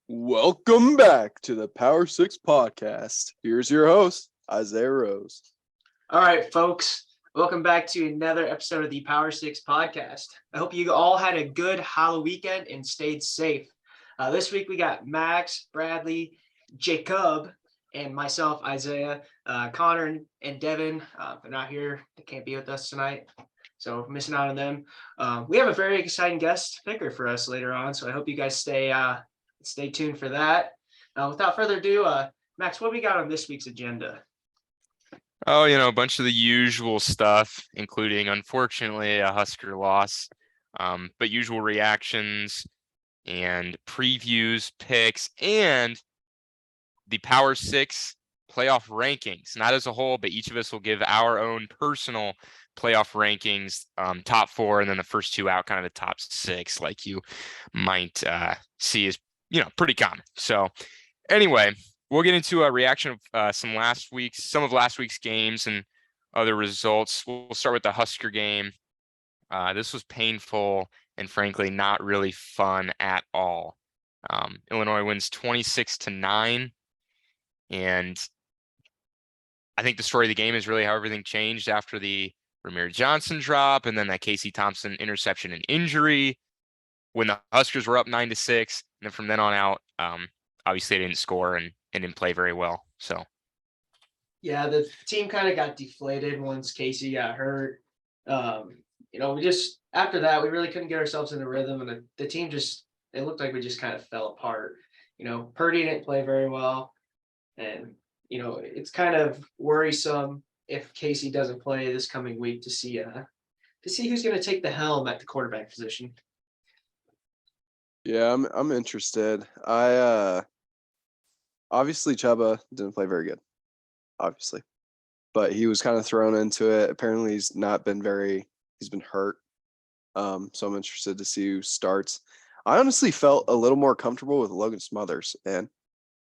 Welcome back to the Power Six Podcast. Here's your host, Isaiah Rose. All right, folks. Welcome back to another episode of the Power Six Podcast. I hope you all had a good Halloween weekend and stayed safe. This week we got Max, Bradley, Jacob, and myself, Isaiah. Connor and Devin, they're not here. They can't be with us tonight, so missing out on them. We have a very exciting guest picker for us later on, so I hope you guys stay tuned for that. Without further ado, Max, what we got on this week's agenda? Oh, a bunch of the usual stuff, including, unfortunately, a Husker loss, but usual reactions and previews, picks, and the Power Six playoff rankings, not as a whole, but each of us will give our own personal playoff rankings, top four, and then the first two out, kind of the top six, like you might see is, pretty common. So anyway, we'll get into a reaction of some of last week's games and other results. We'll start with the Husker game. This was painful and frankly not really fun at all. Illinois wins 26-9, and I think the story of the game is really how everything changed after the Rahmir Johnson drop and then that Casey Thompson interception and injury when the Huskers were up 9-6, and then from then on out, obviously they didn't score and didn't play very well. So yeah, the team kind of got deflated once Casey got hurt. We just after that we really couldn't get ourselves in the rhythm, and the team it looked like we just kind of fell apart. Purdy didn't play very well, and it's kind of worrisome if Casey doesn't play this coming week to see who's going to take the helm at the quarterback position. Yeah, I'm interested. Obviously Chuba didn't play very good, obviously, but he was kind of thrown into it. Apparently he's been hurt. So I'm interested to see who starts. I honestly felt a little more comfortable with Logan Smothers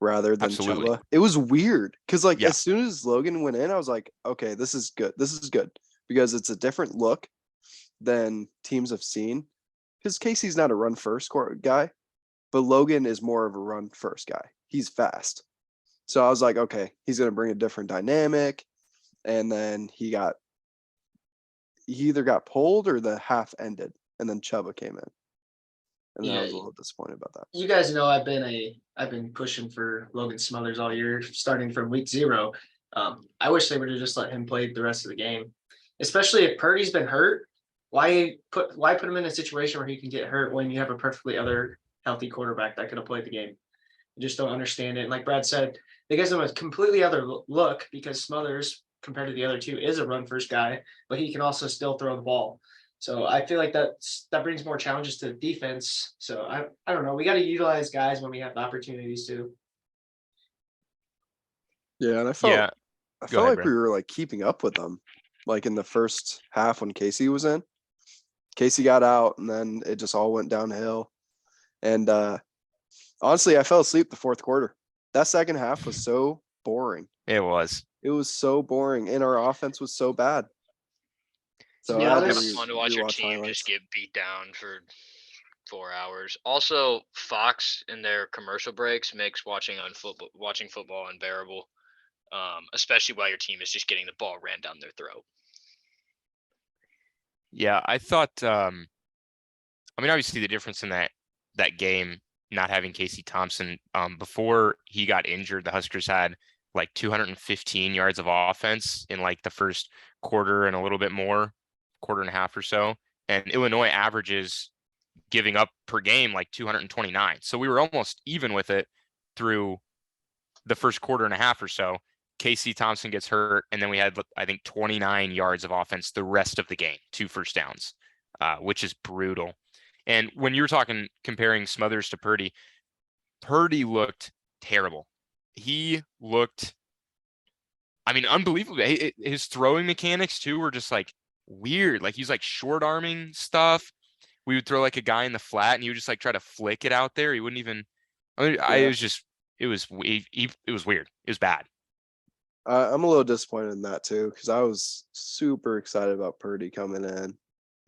rather than Absolutely. Chuba. It was weird because as soon as Logan went in, I was like, okay, this is good. This is good because it's a different look than teams have seen. Because Casey's not a run first guy, but Logan is more of a run first guy. He's fast. So I was like, okay, he's going to bring a different dynamic. And then he either got pulled or the half ended, and then Chuba came in. And I was a little disappointed about that. You guys know I've been pushing for Logan Smothers all year, starting from week 0. I wish they would have just let him play the rest of the game, especially if Purdy's been hurt. Why put him in a situation where he can get hurt when you have a perfectly other healthy quarterback that could have played the game? I just don't understand it. And like Brad said, they gives him a completely other look because Smothers, compared to the other two, is a run first guy, but he can also still throw the ball. So I feel like that brings more challenges to the defense. So I don't know. We got to utilize guys when we have the opportunities to. Yeah, and I felt like bro. we were keeping up with them, in the first half when Casey was in. Casey got out, and then it just all went downhill. And honestly, I fell asleep the fourth quarter. That second half was so boring. It was. It was so boring, and our offense was so bad. So it's fun to watch your team just get beat down for 4 hours. Also, Fox in their commercial breaks makes watching football unbearable, especially while your team is just getting the ball ran down their throat. Yeah, I thought. Obviously, the difference in that game, not having Casey Thompson, before he got injured, the Huskers had 215 yards of offense in the first quarter and a little bit more, quarter and a half or so. And Illinois averages giving up per game 229. So we were almost even with it through the first quarter and a half or so. Casey Thompson gets hurt, and then we had, I think, 29 yards of offense the rest of the game, 2 first downs, which is brutal. And when you're comparing Smothers to Purdy looked terrible. He looked, unbelievable. His throwing mechanics too were just weird. He's short arming stuff. We would throw a guy in the flat, and he would just try to flick it out there. He wouldn't even. It was weird. It was bad. I'm a little disappointed in that too, because I was super excited about Purdy coming in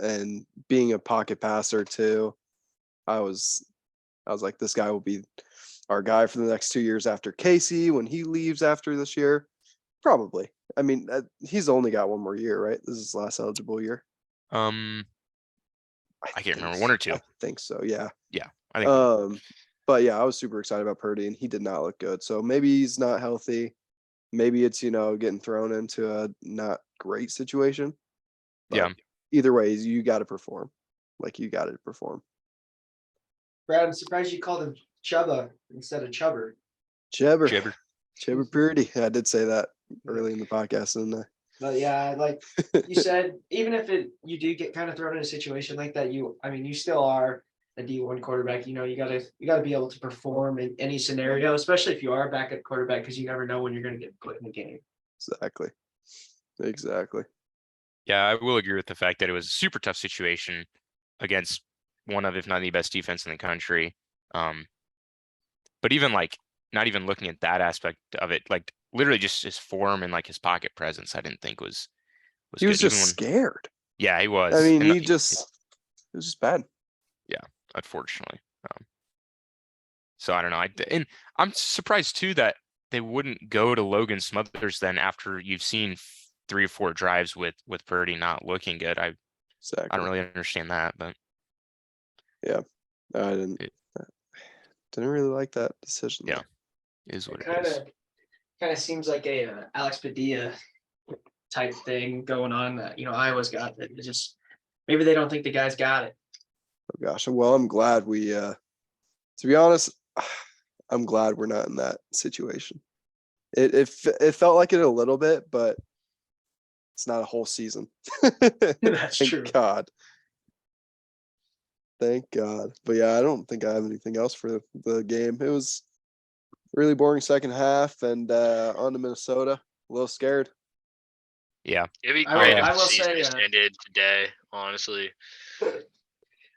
and being a pocket passer too. I was I was like, this guy will be our guy for the next 2 years after Casey when he leaves after this year. Probably. I mean, he's only got 1 more year, right? This is his last eligible year. I can't think remember, 1 or 2. I think so. Yeah. Yeah, I think. But yeah, I was super excited about Purdy, and he did not look good. So maybe he's not healthy. Maybe it's getting thrown into a not great situation. But Yeah. Either way, you got to perform. Like you got to perform. Brad, I'm surprised you called him Chubba instead of Chubber. Chubber Purdy. I did say that early in the podcast, didn't I? But yeah, like you said, even if you do get kind of thrown in a situation like that, you still are a D1 quarterback. You gotta be able to perform in any scenario, especially if you are a backup quarterback, because you never know when you're gonna get put in the game. Exactly. Yeah, I will agree with the fact that it was a super tough situation against one of, if not the best defense in the country. But even like not even looking at that aspect of it, like literally just his form and like his pocket presence, I didn't think was he was good. just scared. Yeah, he was. I mean, it was just bad. Yeah, unfortunately. So I don't know. And I'm surprised too that they wouldn't go to Logan Smothers then after you've seen 3 or 4 drives with Purdy not looking good. I don't really understand that, but yeah, I didn't really like that decision. Yeah, is what it is. Kind of seems like a Alex Padilla type thing going on that Iowa's got. It just maybe they don't think the guy's got it. Oh gosh, well, I'm glad we. To be honest, I'm glad we're not in that situation. It felt like it a little bit, but it's not a whole season. That's true. Thank God. But yeah, I don't think I have anything else for the game. It was really boring second half, and on to Minnesota. A little scared. Yeah. It'd be great if the season just ended today, honestly.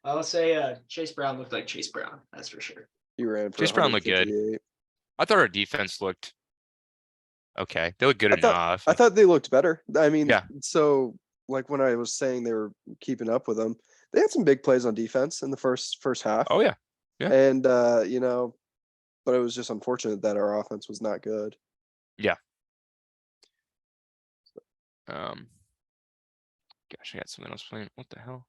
I will say Chase Brown looked like Chase Brown. That's for sure. He ran for Chase Brown looked good. I thought our defense looked okay. They looked good enough. I thought they looked better. I mean, so like when I was saying they were keeping up with them, they had some big plays on defense in the first half. Oh yeah. Yeah. And but it was just unfortunate that our offense was not good. Yeah. Gosh, I got something else playing. What the hell?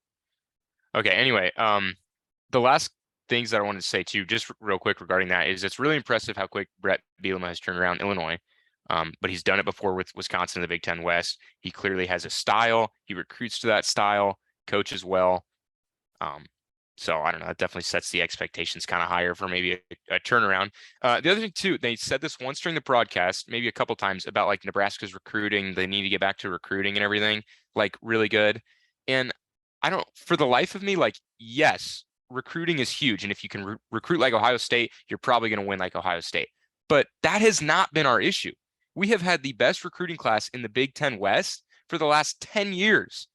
Okay, anyway, the last things that I wanted to say too, just real quick regarding that, is it's really impressive how quick Brett Bielema has turned around Illinois. But he's done it before with Wisconsin in the Big Ten West. He clearly has a style. He recruits to that style, coaches well. So I don't know. It definitely sets the expectations kind of higher for maybe a turnaround. The other thing too, they said this once during the broadcast, maybe a couple times, about like Nebraska's recruiting. They need to get back to recruiting and everything, like really good. And I don't, for the life of me, like, yes, recruiting is huge. And if you can recruit like Ohio State, you're probably going to win like Ohio State. But that has not been our issue. We have had the best recruiting class in the Big Ten West for the last 10 years.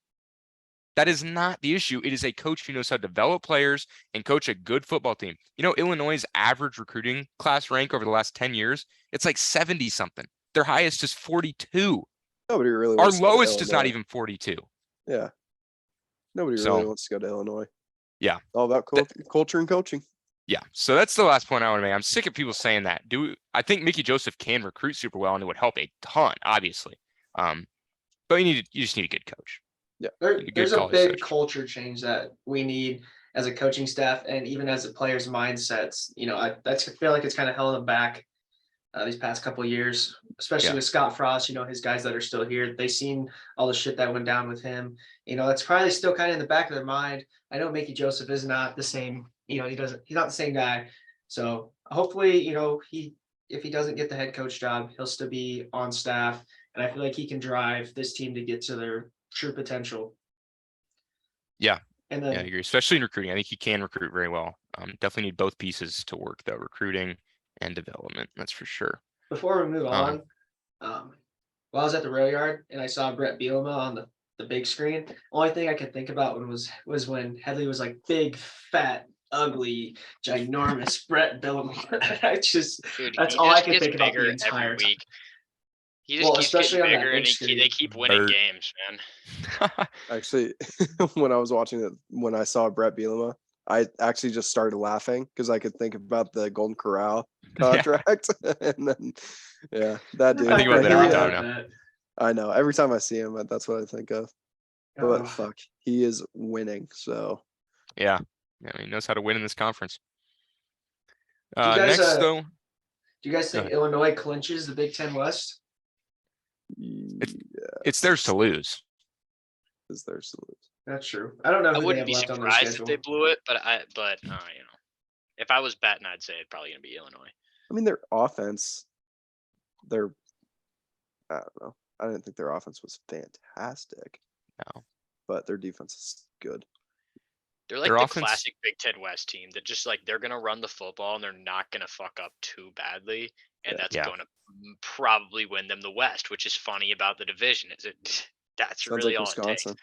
That is not the issue. It is a coach who knows how to develop players and coach a good football team. Illinois' average recruiting class rank over the last 10 years, it's like 70 something. Their highest is 42. Nobody really wants Our lowest is not even 42. Yeah. Nobody really wants to go to Illinois. Yeah. All about culture and coaching. Yeah. So that's the last point I want to make. I'm sick of people saying that. I think Mickey Joseph can recruit super well, and it would help a ton, obviously. But you just need a good coach. Yeah. There's a big culture change that we need as a coaching staff and even as a player's mindsets. I feel like it's kind of held them back these past couple of years, especially with Scott Frost. His guys that are still here, they've seen all the shit that went down with him. That's probably still kind of in the back of their mind. I know Mickey Joseph is not the same. He's not the same guy. So hopefully, if he doesn't get the head coach job, he'll still be on staff. And I feel like he can drive this team to get to their true potential. Yeah. And then, I agree, especially in recruiting. I think he can recruit very well. Definitely need both pieces to work, though, recruiting and development. That's for sure. Before we move on, while I was at the rail yard and I saw Brett Bielema on the big screen, only thing I could think about was when Headley was like big, fat, ugly, ginormous Brett Bielema. That's all I could think about the entire time. He just keeps getting bigger, and they keep winning games, man. Actually, when I was watching it, when I saw Brett Bielema, I actually just started laughing because I could think about the Golden Corral Yeah. contract. And then, yeah, that dude. I think about that every time now. That. I know. Every time I see him, that's what I think of. But Oh, fuck, he is winning. So Yeah. Yeah, he knows how to win in this conference. you guys, Next though, do you guys Go think ahead. Illinois clinches the Big Ten West? it's theirs to lose. is their salute. That's true. I don't know I who they wouldn't have be left on their surprised if schedule. they blew it, but you know, if I was betting, I'd say it's probably gonna be Illinois. I mean, their offense, I don't know. I didn't think their offense was fantastic. No. But their defense is good. They're like Their the offense- classic Big Ten West team that just like they're gonna run the football and they're not gonna fuck up too badly, and Yeah. that's Yeah. gonna probably win them the West. Which is funny about the division is it that's Sounds really like all it takes. Wisconsin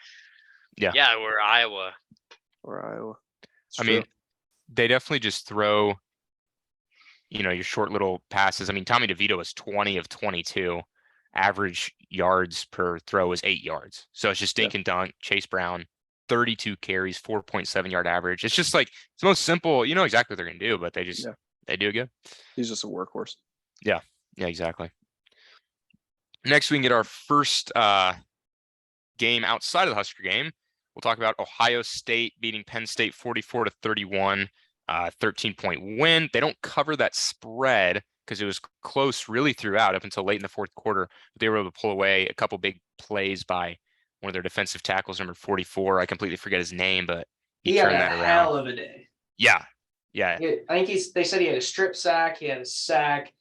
Yeah, we're Iowa. or Iowa. It's I mean, true. they definitely just throw, your short little passes. I mean, Tommy DeVito was 20 of 22. Average yards per throw was 8 yards. So it's just dink and dunk. Chase Brown, 32 carries, 4.7 yard average. It's just like it's the most simple. You know exactly what they're gonna do, but they just Yeah. they do it good. He's just a workhorse. Yeah, exactly. Next, we can get our first game outside of the Husker game. We'll talk about Ohio State beating Penn State 44-31, 13-point win. They don't cover that spread because it was close really throughout up until late in the fourth quarter. They were able to pull away a couple big plays by one of their defensive tackles, number 44. I completely forget his name, but He he had turned a that around. hell of a day. Yeah. I think they said he had a strip sack, he had a sack,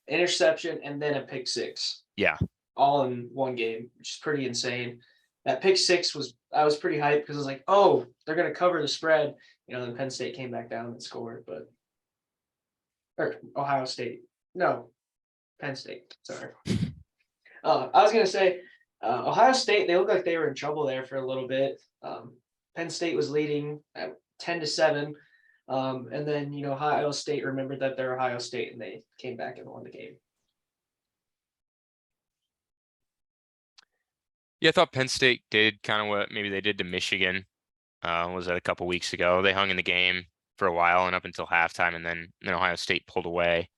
interception, and then a pick six. Yeah. All in one game, which is pretty insane. That pick six I was pretty hyped because I was like, oh, they're gonna cover the spread. Then Penn State came back down and scored, or Ohio State. No, Penn State. Sorry. I was gonna say Ohio State, they looked like they were in trouble there for a little bit. Penn State was leading at 10-7. And then, Ohio State remembered that they're Ohio State and they came back and won the game. Yeah, I thought Penn State did kind of what maybe they did to Michigan. Was that a couple weeks ago? They hung in the game for a while and up until halftime, and then Ohio State pulled away.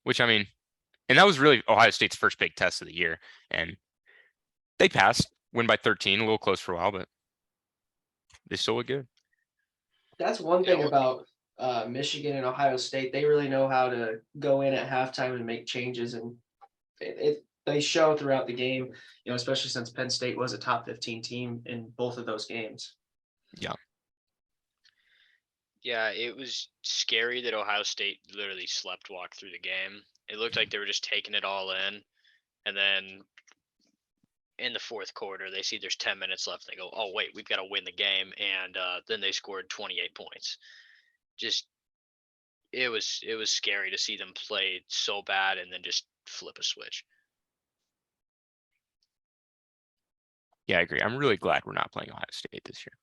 Which I mean, and that was really Ohio State's first big test of the year, and they passed, win by 13, a little close for a while, but they still look good. That's one thing about Michigan and Ohio State. They really know how to go in at halftime and make changes, and they show throughout the game, especially since Penn State was a top 15 team in both of those games. Yeah, it was scary that Ohio State literally slept walk through the game. It looked like they were just taking it all in. And then in the fourth quarter, they see there's 10 minutes left. And they go, oh, wait, we've got to win the game. And then they scored 28 points. It was scary to see them play so bad and then just flip a switch. Yeah, I agree. I'm really glad we're not playing Ohio State this year.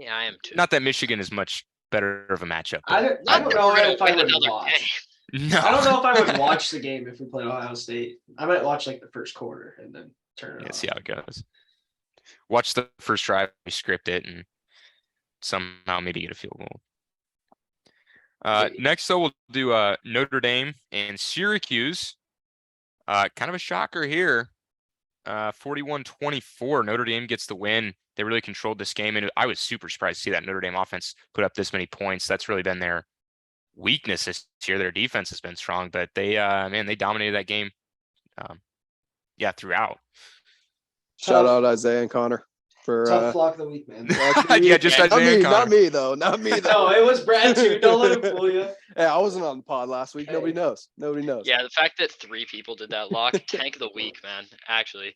Yeah, I am too. Not that Michigan is much better of a matchup. I don't know if I would watch. No. I don't know if I would watch the game if we play Ohio State. I might watch like the first quarter and then turn it off. See how it goes. Watch the first drive, script it, and somehow maybe get a field goal. Next, though, we'll do Notre Dame and Syracuse. Kind of a shocker here. 41-24. Notre Dame gets the win. They really controlled this game, and I was super surprised to see that Notre Dame offense put up this many points. That's really been their weakness this year. Their defense has been strong, but they dominated that game. Throughout. Shout out Isaiah and Connor for Tough flock of the week, man. Yeah, just not Isaiah and me, Connor. not me though. Not me though. No, it was Brad too. Don't let him fool you. Hey, I wasn't on the pod last week. Nobody Hey. knows. Nobody knows. Yeah, the fact that 3 people did that lock, tank of the week, man. Actually,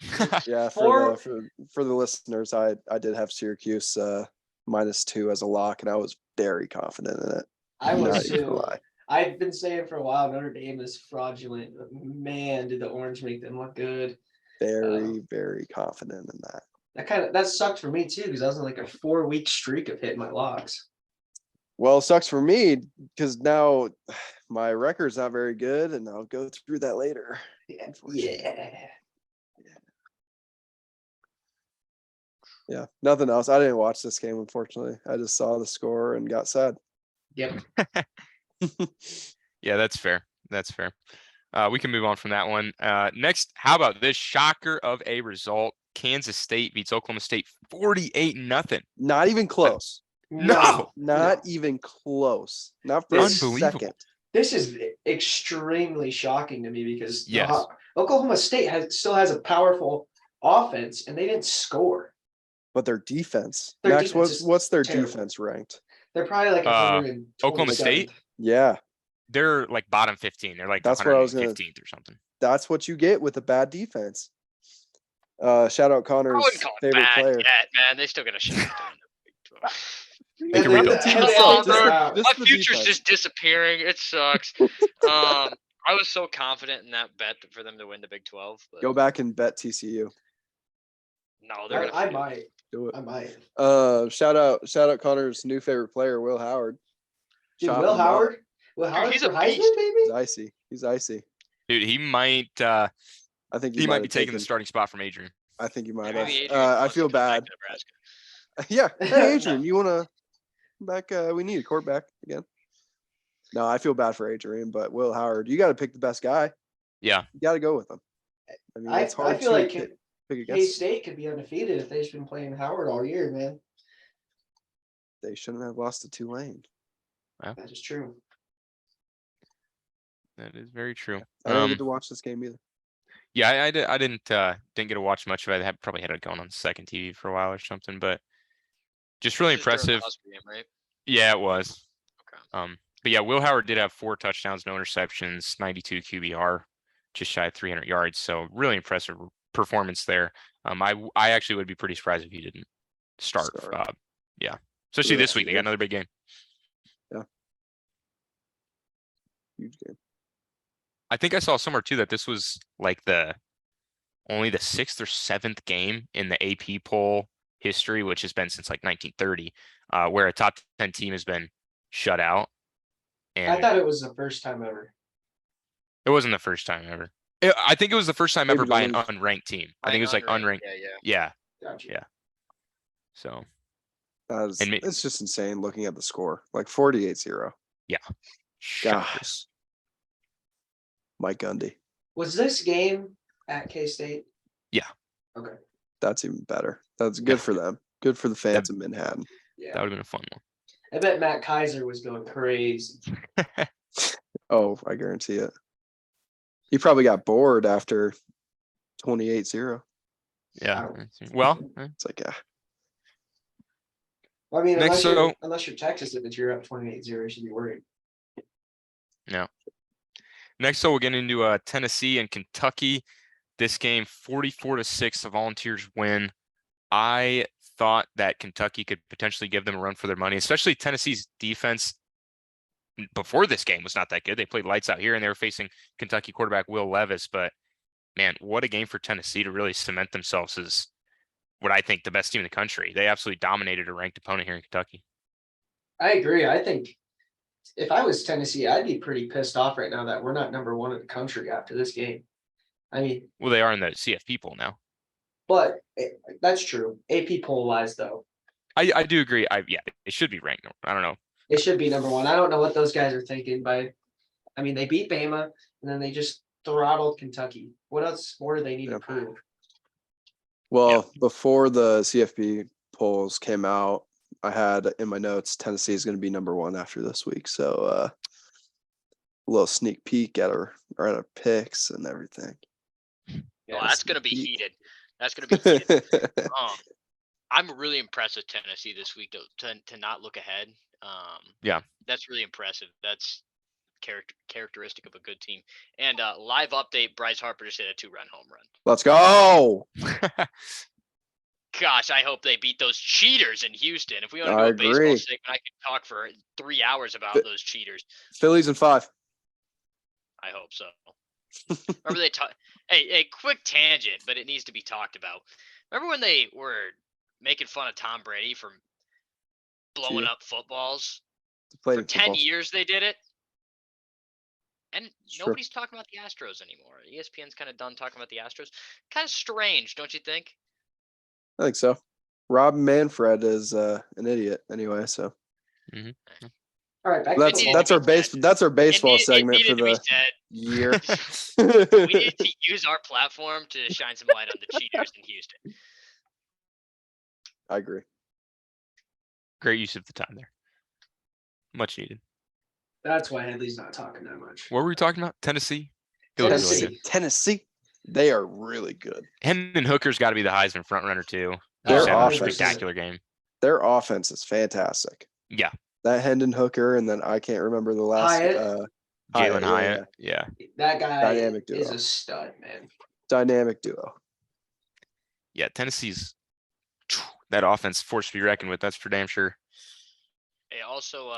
Yeah, For- for the listeners, I did have Syracuse -2 as a lock, and I was very confident in it. I Not was even gonna too. lie. I've been saying for a while Notre Dame is fraudulent. But man, did the orange make them look good. Very, very confident in that. That sucked for me too because I was in like a 4-week streak of hitting my locks. Well, it sucks for me because now my record's not very good, and I'll go through that later. Yeah. Yeah, nothing else. I didn't watch this game, unfortunately. I just saw the score and got sad. Yep. Yeah, that's fair. That's fair. We can move on from that one. Next, how about this shocker of a result? Kansas State beats Oklahoma State 48-0. Not even close. No. Not even close. Not for a Unbelievable. second. This is extremely shocking to me because Yes. Oklahoma State still has a powerful offense and they didn't score. But their defense. Their Max, defense is what's their terrible. defense ranked? They're probably like 127th. Oklahoma State? Yeah, They're like bottom 15. They're like That's what I was 115th or something. that's what you get with a bad defense. Shout out I Connor's wouldn't call it favorite bad player. yet, man. They still got a shot. to win the Big 12. They can rebuild. They Just just the- out. just My the future's defense. just disappearing. It sucks. I was so confident in that bet for them to win the Big 12. But Go back and bet TCU. no, they're gonna. I might. Do it. I might. Shout out Connor's new favorite player, Will Howard. Dude, Shopping Will him up. Howard? Will Howard he's for a Heisman, beast. baby? He's icy. He's icy. Dude, he might I think he might have be taking the taken- starting spot from Adrian. I think you might Maybe have. Adrian I wants to feel come back bad. to Nebraska. Yeah. Hey, Adrian, you wanna back? We need a quarterback again. No, I feel bad for Adrian, but Will Howard, you got to pick the best guy. Yeah. You got to go with him. I mean, it's hard I feel to like pick K against. State could be undefeated if they've just been playing Howard all year, man. They shouldn't have lost to Tulane. That is true. That is very true. I didn't get to watch this game either. Yeah, I didn't get to watch much of it. I probably had it going on second TV for a while or something, but just really This is during the impressive. Husker game, right? Yeah, it was. Okay. But yeah, Will Howard did have 4 touchdowns, no interceptions, 92 QBR, just shy of 300 yards. So really impressive performance there. I actually would be pretty surprised if he didn't start. Yeah, especially this week. They got another big game. Yeah. Huge game. I think I saw somewhere too that this was like only the 6th or 7th game in the AP poll history, which has been since like 1930, where a top 10 team has been shut out. And I thought it was the first time ever. it wasn't the first time ever. I think it was the first time ever Maybe by an lose. unranked team. I think it was like unranked. Yeah. Yeah. Gotcha. Yeah. So And it's just insane looking at the score. Like 48-0. shocker. Gosh. Mike Gundy. Was this game at K State? Yeah. Okay. That's even better. That's good for them. Good for the fans of Manhattan. Yeah. That would have been a fun one. I bet Matt Kaiser was going crazy. Oh, I guarantee it. He probably got bored after 28-0. Yeah. Wow. Well, It's like, yeah. I mean, Next, unless you're Texas, if you're up 28-0, you should be worried. next, so we'll get into Tennessee and Kentucky. This game, 44-6, the Volunteers win. I thought that Kentucky could potentially give them a run for their money, especially Tennessee's defense before this game was not that good. They played lights out here and they were facing Kentucky quarterback Will Levis. But man, what a game for Tennessee to really cement themselves as what I think the best team in the country. They absolutely dominated a ranked opponent here in Kentucky. I agree. I think if I was Tennessee, I'd be pretty pissed off right now that we're not number one in the country after this game. I mean, Well, they are in the CFP poll now. but that's true. AP poll wise, though, I do agree. Yeah, it should be ranked. I don't know. it should be number one. I don't know what those guys are thinking. I mean, they beat Bama and then they just throttled Kentucky. What else more do they need to Yep. prove? Well, before the CFP polls came out, I had in my notes Tennessee is going to be number 1 after this week. So a little sneak peek at our picks and everything. Oh, that's gonna be Heat. heated. That's gonna be heated. I'm really impressed with Tennessee this week to not look ahead. Yeah. That's really impressive. That's characteristic of a good team. And live update: Bryce Harper just hit a 2-run home run. Let's go. Gosh, I hope they beat those cheaters in Houston. If we want to I do a baseball agree. segment, I could talk for 3 hours about But- those cheaters. Phillies in 5. I hope so. Remember they talk? Hey, a quick tangent, but it needs to be talked about. Remember when they were making fun of Tom Brady for blowing Cheating. up footballs? Played For in 10 football. years they did it. And Sure. nobody's talking about the Astros anymore. ESPN's kind of done talking about the Astros. Kind of strange, don't you think? I think so. Rob Manfred is an idiot anyway. So All right, back It to needed that's to our be base. said. That's our baseball It segment for needed to be the said. year. We need to use our platform to shine some light on the cheaters in Houston. I agree. Great use of the time there. Much needed. That's why Headley's not talking that much. What were we talking about? Tennessee? He looked really good. Tennessee, they are really good. Hendon Hooker's got to be the Heisman front runner too. He Their just had a offense- spectacular game. Their offense is fantastic. Yeah, That Hendon Hooker, and then I can't remember the last Hyatt? Jalen yeah, Hyatt. Yeah. That guy Dynamic is duo. a stud, man. dynamic duo. Yeah, Tennessee's that offense force to be reckoned with. That's for damn sure. Hey, also,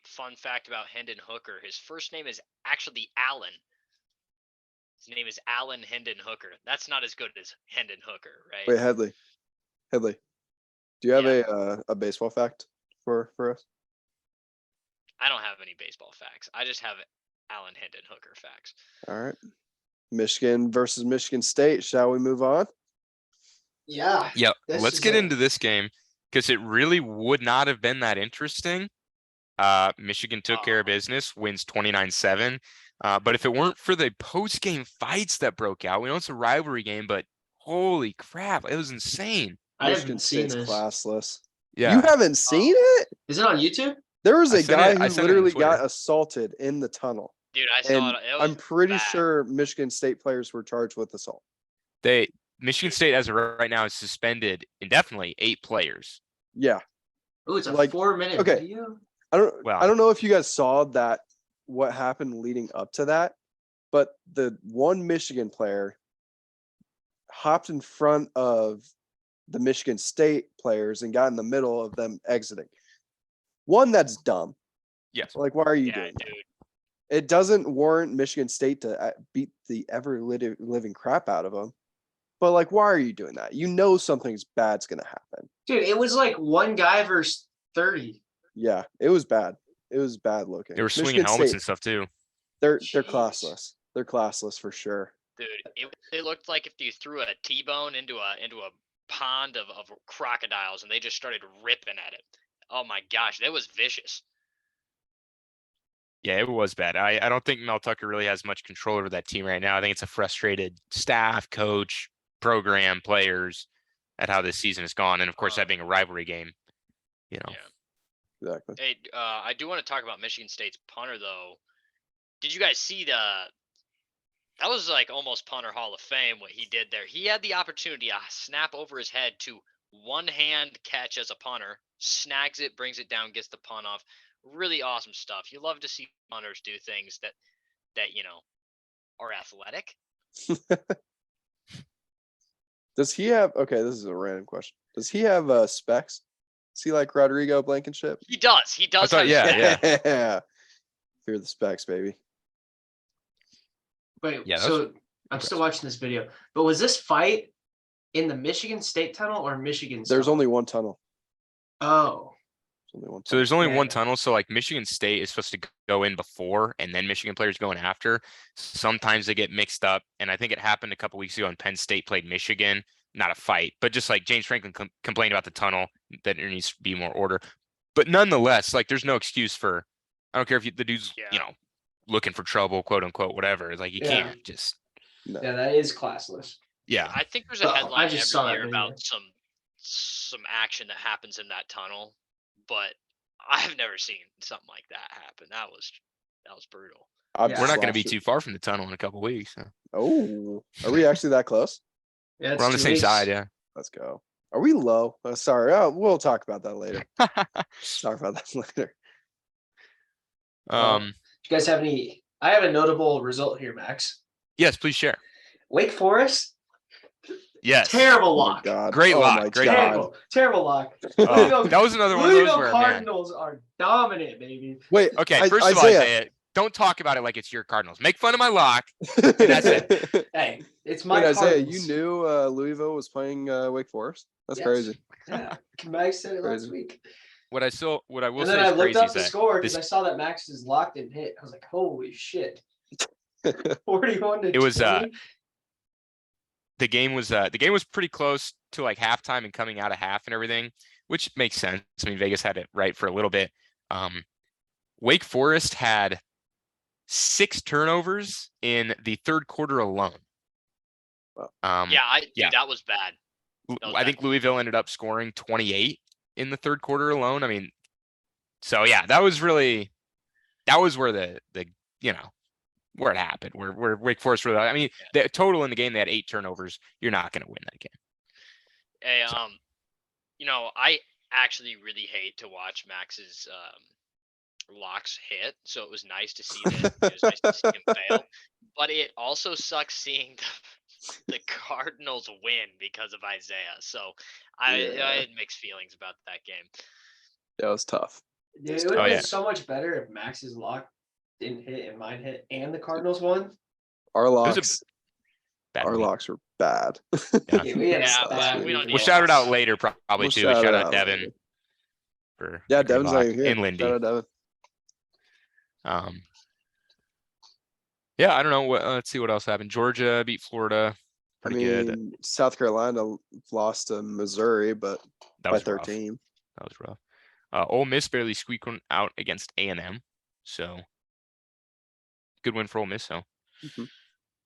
fun fact about Hendon Hooker: his first name is actually Allen. His name is Allen Hendon Hooker. That's not as good as Hendon Hooker, right? Wait, Headley, do you have Yeah. a baseball fact for us? I don't have any baseball facts. I just have Allen Hendon Hooker facts. All right, Michigan versus Michigan State. Shall we move on? Yeah. Yeah, This let's is get a- into this game because it really would not have been that interesting. Michigan took care of business, wins 29-7. But if it weren't for the post-game fights that broke out, we know it's a rivalry game, but holy crap, it was insane. I Michigan haven't seen State's this. classless. Yeah. You haven't seen it? Is it on YouTube? There was I a sent guy it- I who sent it on literally got Twitter. assaulted in the tunnel. Dude, I saw And it. It was I'm pretty bad. sure Michigan State players were charged with assault. Michigan State, as of right now, is suspended indefinitely 8 players. Yeah. Oh, it's a Like, 4-minute okay. video. I don't Wow. I don't know if you guys saw that what happened leading up to that, but the one Michigan player hopped in front of the Michigan State players and got in the middle of them exiting. One, that's dumb. Yes. Like, why are you Yeah, doing that? dude. It doesn't warrant Michigan State to beat the living crap out of them. But like, why are you doing that? You know something's bad's gonna happen. Dude, it was like one guy versus 30. Yeah, it was bad. It was bad looking. They were swinging Michigan helmets State, and stuff too. They're Jeez. classless. They're classless for sure. Dude, it looked like if you threw a T-bone into a pond of crocodiles and they just started ripping at it. Oh my gosh, that was vicious. Yeah, it was bad. I don't think Mel Tucker really has much control over that team right now. I think it's a frustrated staff, coach, program, players at how this season has gone. And of course, that being a rivalry game, you know. Yeah. Exactly. Hey, I do want to talk about Michigan State's punter though. Did you guys see that was like almost punter Hall of Fame what he did there. He had the opportunity to snap over his head to one hand catch as a punter, snags it, brings it down, gets the punt off. Really awesome stuff. You love to see punters do things that are athletic. Does he have? Okay, this is a random question. Does he have specs? Is he like Rodrigo Blankenship? He does. He does. thought- have yeah, specs. yeah. Fear the specs, baby. Wait, Yeah, that so I'm still watching this video. But was this fight in the Michigan State tunnel or Michigan? There's tunnel? only one tunnel. Oh, There's only one So tunnel. there's only Yeah, one yeah. tunnel. So like Michigan State is supposed to go in before and then Michigan players going after. Sometimes they get mixed up. And I think it happened a couple weeks ago when Penn State played Michigan. Not a fight, but just like James Franklin complained about the tunnel, that there needs to be more order. But nonetheless, like there's no excuse for, I don't care if the dude's, Yeah. you know, looking for trouble, quote unquote, whatever. Like you Yeah. can't just, No. yeah, that is classless. yeah. I think there's a Well, I headline just every saw that year video. about some action that happens in that tunnel, but I've never seen something like that happen. That was brutal. I've Yeah. We're just not going to be watched it. too far from the tunnel in a couple weeks. So. Oh, are we actually that close? Yeah, We're on the same side. Yeah. Let's go. Are we low? Sorry. Oh, we'll talk about that later. Talk about that later. Um, You guys have any? I have a notable result here, Max. yes, please share. Wake Forest, Yes. terrible Oh my lock. God. Great Oh lock, my great God. Terrible lock. Oh, Louisville- that was another one of those Louisville where, man. Cardinals are dominant, baby. Wait. Okay, first of all, Isaiah, don't talk about it like it's your Cardinals. Make fun of my lock. that's it. Hey, it's my Wait, Isaiah, Cardinals. you knew Louisville was playing Wake Forest? That's Yes. crazy. Yeah, Max said it last Crazy. week. What I will And say then I is looked crazy up is the that score because this- I saw that Max is locked and hit. I was like, holy shit. 41 to It was, 20? the game was pretty close to like halftime and coming out of half and everything, which makes sense. I mean, Vegas had it right for a little bit. Wake Forest had 6 turnovers in the third quarter alone. Yeah, yeah. that was bad. I think Louisville ended up scoring 28 in the third quarter alone. I mean, so yeah, that was where the where it happened, where Wake Forest really, I mean, the total in the game, they had 8 turnovers. You're not going to win that game. Hey, I actually really hate to watch Max's locks hit, so it was nice to see that. It was nice to see him fail, but it also sucks seeing the Cardinals win because of Isaiah. So I had mixed feelings about that game. Yeah, it was tough. Yeah, it would have been so much better if Max's lock didn't hit and mine hit and the Cardinals won. Our locks were bad. We'll shout it out later, probably too. Shout out Devin. Devin's not even here. And Lindy. Shout out I Devin. don't know. Let's see what else happened. Georgia beat Florida. Pretty good. South Carolina lost to Missouri, but by 13. Rough. That was rough. Ole Miss barely squeaked one out against A&M. So good win for Ole Miss. So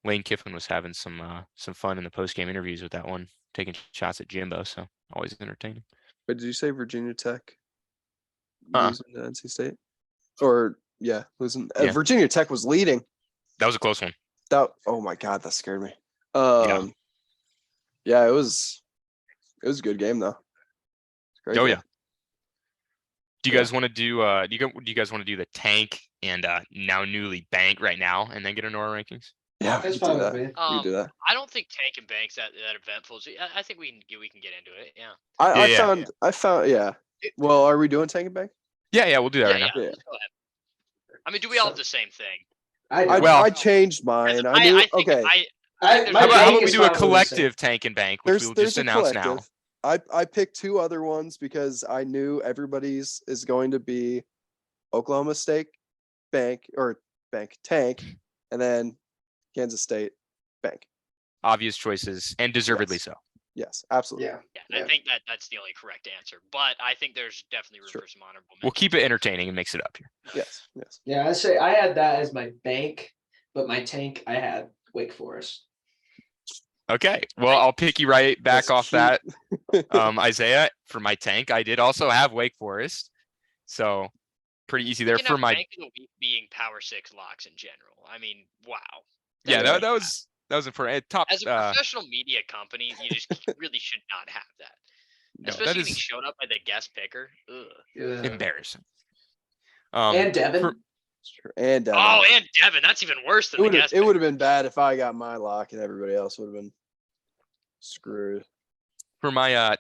Lane Kiffin was having some fun in the post-game interviews with that one, taking shots at Jimbo. So always entertaining. But did you say Virginia Tech losing to NC State? Or losing? Virginia Tech was leading. That was a close one. Oh my God, that scared me. It was a good game though. Oh yeah. Do you guys want to do? Do you guys want to do the tank and now newly bank right now, and then get into our rankings? Yeah, we can do that. We can do that. I don't think tank and bank's that eventful. So I think we can get into it. Yeah. I found. Yeah. Well, are we doing tank and bank? Yeah, we'll do that right now. Go ahead. I mean, do we all have the same thing? I changed mine. How about we do a collective tank and bank, which we'll just announce now. I picked 2 other ones because I knew everybody's is going to be Oklahoma State bank, tank, and then Kansas State bank. Obvious choices, and deservedly so. Yes, absolutely. Yeah. I think that's the only correct answer, but I think there's definitely room for some honorable mentions. We'll keep it entertaining and mix it up here. Yes. Yeah, I say I had that as my bank, but my tank I had Wake Forest. Okay, well, I'll pick you right back off that. Isaiah, for my tank, I did also have Wake Forest, so pretty easy there for my bank of the week being Power 6 locks in general. I mean, wow. That was important. Top as a professional media company, you just really should not have that. No, especially being shown up by the guest picker. Embarrassing. And Devin. And Devin. Oh, and Devin. That's even worse than it would have been bad if I got my lock and everybody else would have been screwed. For my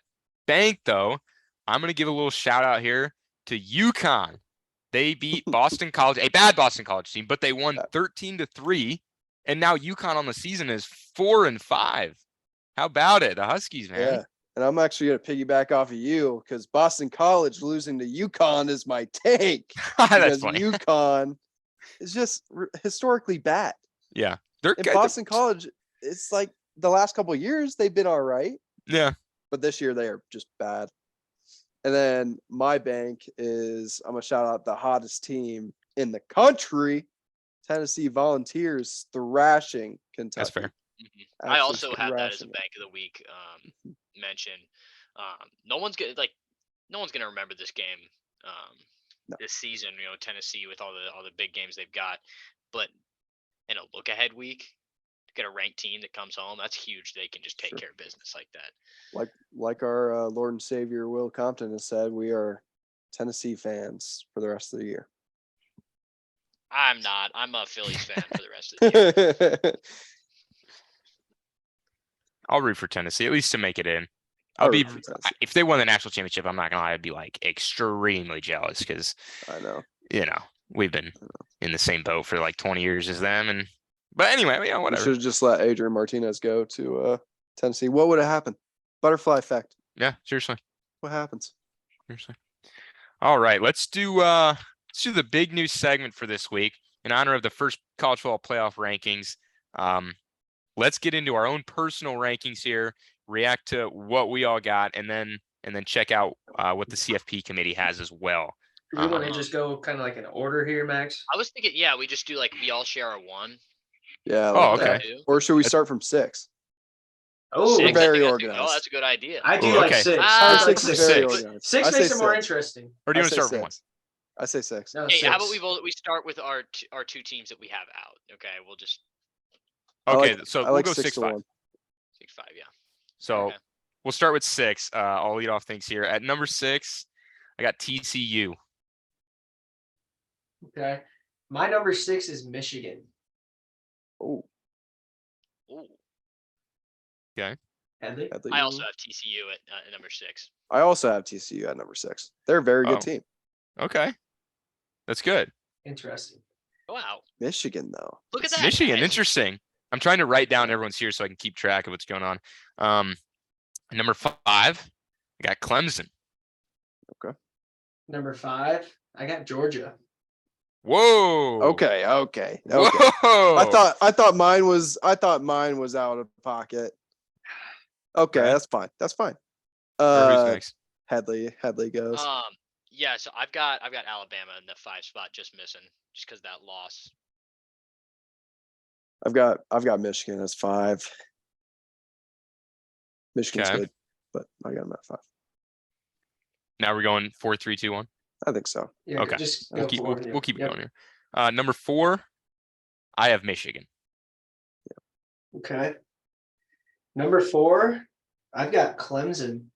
bank, though, I'm going to give a little shout out here to UConn. They beat Boston College, a bad Boston College team, but they won 13-3. And now UConn on the season is 4-5. How about it? The Huskies, man. Yeah. And I'm actually going to piggyback off of you because Boston College losing to UConn is my take. That's funny. UConn is just historically bad. Yeah. Boston College, it's like the last couple of years, they've been all right. Yeah. But this year, they are just bad. And then my bank is, I'm going to shout out the hottest team in the country, Tennessee Volunteers, thrashing Kentucky. That's fair. I also had that as a bank of the week mention. No one's gonna remember this game this season. Tennessee with all the big games they've got, but in a look ahead week, to get a ranked team that comes home, that's huge. They can just take care of business like that. Like our Lord and Savior Will Compton has said, we are Tennessee fans for the rest of the year. I'm not. I'm a Phillies fan for the rest of the year. I'll root for Tennessee, at least to make it in. If they won the national championship, I'm not gonna lie, I'd be like extremely jealous because I know, we've been in the same boat for like 20 years as them. But anyway, whatever. We should have just let Adrian Martinez go to Tennessee. What would have happened? Butterfly effect. Yeah, seriously. What happens? Seriously. All right, let's do the big news segment for this week in honor of the first college football playoff rankings. let's get into our own personal rankings here, react to what we all got, and then check out what the CFP committee has as well. Do we want to just go kind of like in order here, Max? I was thinking, yeah, we just do like we all share a 1. Yeah. Oh, like that. okay. Or should we start from 6? Oh, 6, I very think organized. that's a good idea. I do Ooh, like okay. 6. Ah, I like 6 is 6. very 6. organized. 6 I say makes it more 6. interesting. Or do you I want to say start from 1? 6. I say 6. No, Hey, how about 6. we start with our 2 teams that we have out? Okay, we'll just Okay, I so like we'll go 6 to 6-5. 1. 6-5, yeah. So Okay. we'll start with 6. I'll lead off things here. At number 6, I got TCU. Okay. My number 6 is Michigan. Oh, Ooh, Headley? I also have TCU at number 6. I also have TCU at number 6. They're a very Oh. good team. Okay, that's good. Interesting. Wow, Michigan, though. look at It's that. Michigan, guys. interesting. I'm trying to write down everyone's here so I can keep track of what's going on. Number 5, I got Clemson. Number 5, I got Georgia. Whoa. Okay. Whoa. I thought mine was out of pocket. Okay, Okay. that's fine. Or who's next? Headley goes. Yeah, so I've got Alabama in the 5 spot, just missing, just because that loss. I've got Michigan as 5. Michigan's Okay. good, but I got them at 5. Now we're going 4, 3, 2, 1. I think so. Yeah, Okay. just We'll go keep for it, we'll keep it Yep. going here. Number 4, I have Michigan. Okay. Number 4, I've got Clemson.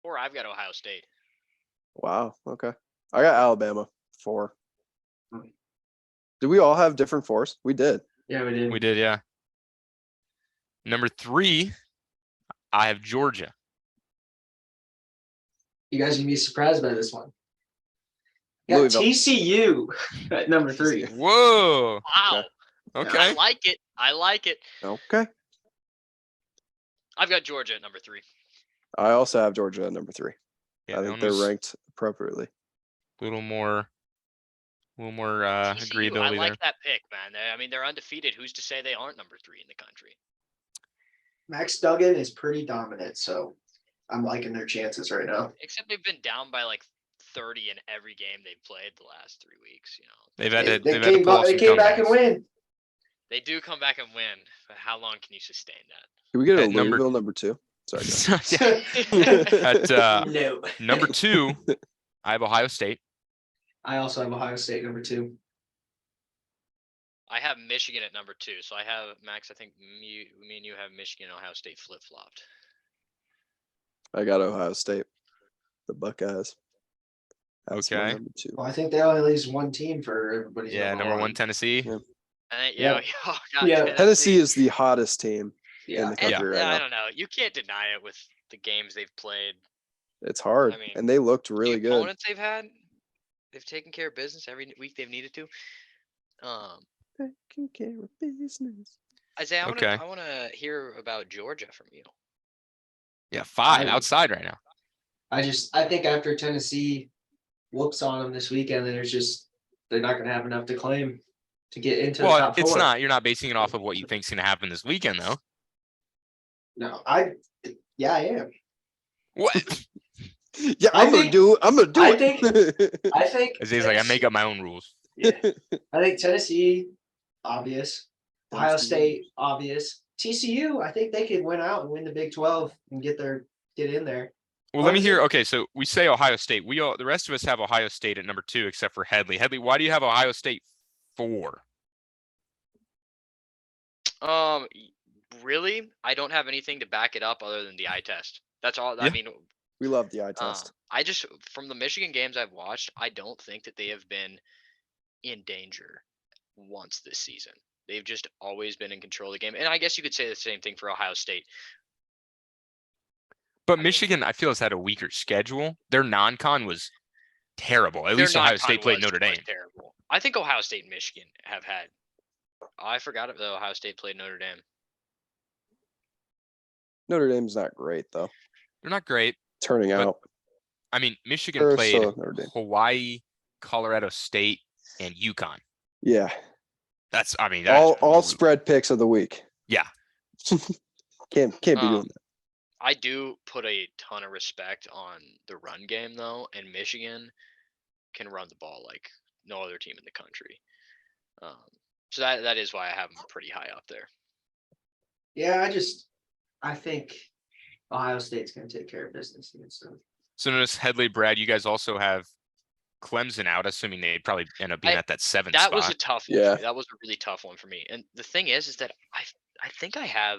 Or I've got Ohio State. Wow. Okay. I got Alabama 4. Hmm. Did we all have different 4s? We did. Yeah, we did. We did, yeah. Number 3, I have Georgia. You guys can be surprised by this one. Got Louisville. TCU at number 3. Whoa. Wow. Okay. I like it. I like it. Okay. I've got Georgia at number 3. I also have Georgia at number 3. Yeah, I that think one they're was ranked appropriately. a little more TCU, agreeability I there. like that pick, man. I mean, they're undefeated. Who's to say they aren't number 3 in the country? Max Duggan is pretty dominant, so I'm liking their chances right now. Except they've been down by like 30 in every game they've played the last 3 weeks. You know, They've had They, to they they've had to came, pull off they some came back and comebacks. win. they do come back and win, but how long can you sustain that? Can we get a At number- Louisville number 2? Sorry. At No. number 2, I have Ohio State. I also have Ohio State number 2. I have Michigan at number 2, so I have Max. I think me and you have Michigan and Ohio State flip flopped. I got Ohio State. The Buckeyes. That's my Okay. number 2. Well, I think they only lose one team for everybody's Yeah, number 1 Tennessee. Yeah. And Yeah. yeah, Tennessee is the hottest team in Yeah. the country right I now. don't know. You can't deny it with the games they've played. It's hard, I mean, and they looked really the good. opponents they've had, they've taken care of business every week they've needed to. Taking care of business. Isaiah, Okay. I want to hear about Georgia from you. Yeah, 5 I- outside right now. I think after Tennessee whoops on them this weekend, then they're not going to have enough to claim to get into the Well, top 4. it's not. You're not basing it off of what you think's going to happen this weekend, though. No, I am. What? Yeah, I I'm gonna think- do I it. I think Isaiah's like, I make up my own rules. Yeah. I think Tennessee, obvious. Ohio Tennessee. State, obvious. TCU, I think they could win out and win the Big 12 and get in there. Well, let me Clemson. hear. Okay, so we say Ohio State. The rest of us have Ohio State at number 2, except for Headley. Headley, why do you have Ohio State 4? Really, I don't have anything to back it up other than the eye test. That's all. I Yeah. mean, We love the eye test. I just from the Michigan games I've watched, I don't think that they have been in danger once this season. They've just always been in control of the game, and I guess you could say the same thing for Ohio State. But mean- Michigan, I feel, has had a weaker schedule. Their non-con was terrible. At Their least Ohio non-con State played was- Notre was Dame. Terrible. I think Ohio State and Michigan have had. I forgot it though. Ohio State played Notre Dame. Notre Dame's not great though. They're not great. Turning But- out. I mean, Michigan They're played still Notre Dame. Hawaii, Colorado State, and UConn. Yeah. That's, I mean, that is All brutal. spread picks of the week. Yeah. Can't be doing that. I do put a ton of respect on the run game though, and Michigan can run the ball like no other team in the country. So that is why I have them pretty high up there. Yeah, I think Ohio State's gonna take care of business against them. So notice Headley, Brad, you guys also have Clemson out, assuming they'd probably end up being at that 7th That spot. was a tough one. Yeah. For me. That was a really tough one for me. And the thing is that I think I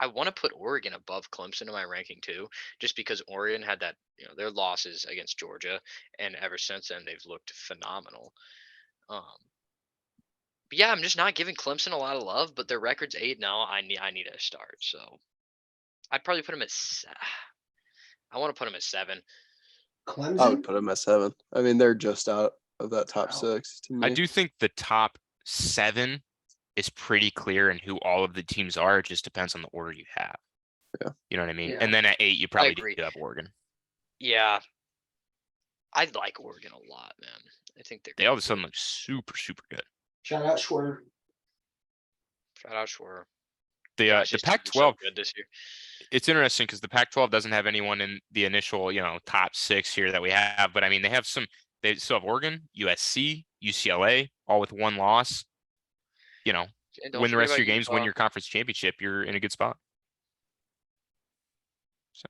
want to put Oregon above Clemson in my ranking too, just because Oregon had that, their losses against Georgia, and ever since then they've looked phenomenal. But yeah, I'm just not giving Clemson a lot of love, but their record's 8-0. I need a start, so I'd probably put them at. I want to put them at 7. I Clemson. would put them at 7. I mean, they're just out of that top Wow. 6 to me. I do think the top 7 is pretty clear in who all of the teams are. It just depends on the order you have. Yeah. You know what I mean? Yeah. And then at 8, you probably agree. do have Oregon. Yeah, I like Oregon a lot, man. I think They all of a sudden look super, super good. Shout out Schwer. Shout out Schwer. The Gosh, his team was so Pac-12, good this year. it's interesting because the Pac-12 doesn't have anyone in the initial, top 6 here that we have. But I mean, they still have Oregon, USC, UCLA, all with 1 loss. And don't Win the forget rest of your about games, win Utah. your conference championship, you're in a good spot. So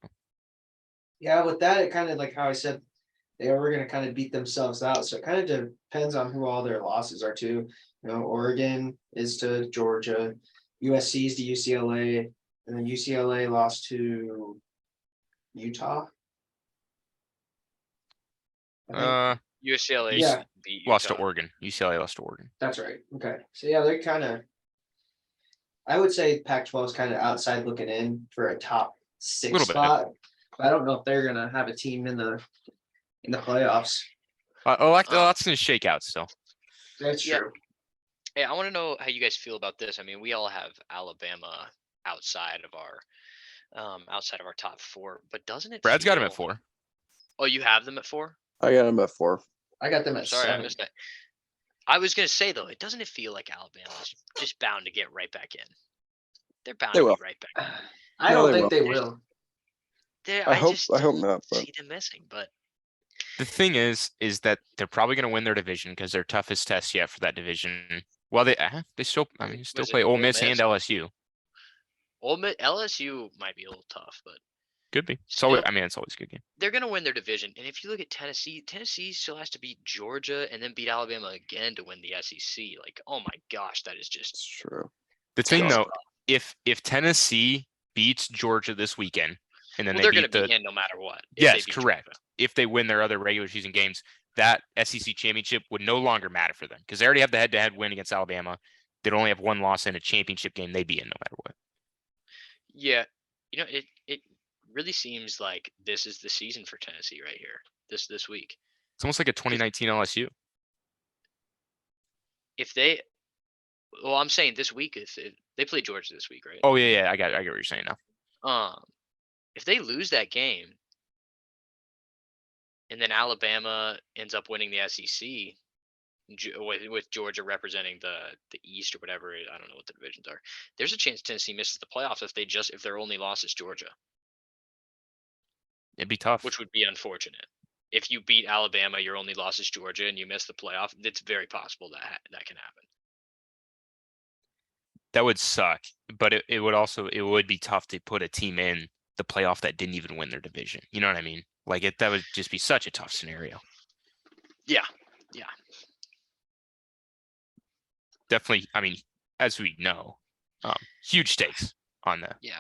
Yeah, with that, it kind of like how I said, they were gonna kind of beat themselves out. So it kind of depends on who all their losses are to. Oregon is to Georgia, USC is to UCLA, and then UCLA lost to Utah. I think UCLA Yeah. beat lost to Utah. Oregon. UCLA lost to Oregon. that's right. Okay, so yeah, they're kind of. I would say Pac-12 is kind of outside looking in for a top 6 Little bit. spot. But I don't know if they're gonna have a team in the playoffs. That's gonna shake out still. That's Yeah. true. Hey, I want to know how you guys feel about this. I mean, we all have Alabama outside of our top 4, but doesn't it? Brad's got him at feel- 4. Oh, you have them at 4? I got them at 4. I got them at Sorry, I 7. missed that. I was gonna say though, doesn't it feel like Alabama's just bound to get right back in? They're bound They to will. be right back. I No, don't they think they will. I hope don't not, but- see them missing, but The thing is that they're probably going to win their division because their toughest test yet for that division. Well, they still, still Was it play Ole Ole Miss and Miss? LSU. LSU might be a little tough, but Could be. It's always, Still- it's always a good game. they're gonna win their division. And if you look at Tennessee still has to beat Georgia and then beat Alabama again to win the SEC. Like, oh my gosh, that is just It's true. The thing tough. though, if Tennessee beats Georgia this weekend, and then Well, they they're beat gonna the be in no matter what. if they yes, beat correct. Georgia. If they win their other regular season games, that SEC championship would no longer matter for them because they already have the head-to-head win against Alabama. They'd only have 1 loss in a championship game. They'd be in no matter what. Yeah, it really seems like this is the season for Tennessee right here. This week. It's almost like a 2019 LSU. Well, I'm saying this week if they play Georgia this week, right? Oh yeah, I get what you're saying now. If they lose that game, and then Alabama ends up winning the SEC, with Georgia representing the East or whatever, I don't know what the divisions are. There's a chance Tennessee misses the playoffs if their only loss is Georgia, It'd be tough. which would be unfortunate. If you beat Alabama, your only loss is Georgia, and you miss the playoff, it's very possible that can happen. That would suck, but it would be tough to put a team in the playoff that didn't even win their division. You know what I mean? Like that would just be such a tough scenario. Yeah. Definitely. I mean, as we know, huge stakes on the Yeah.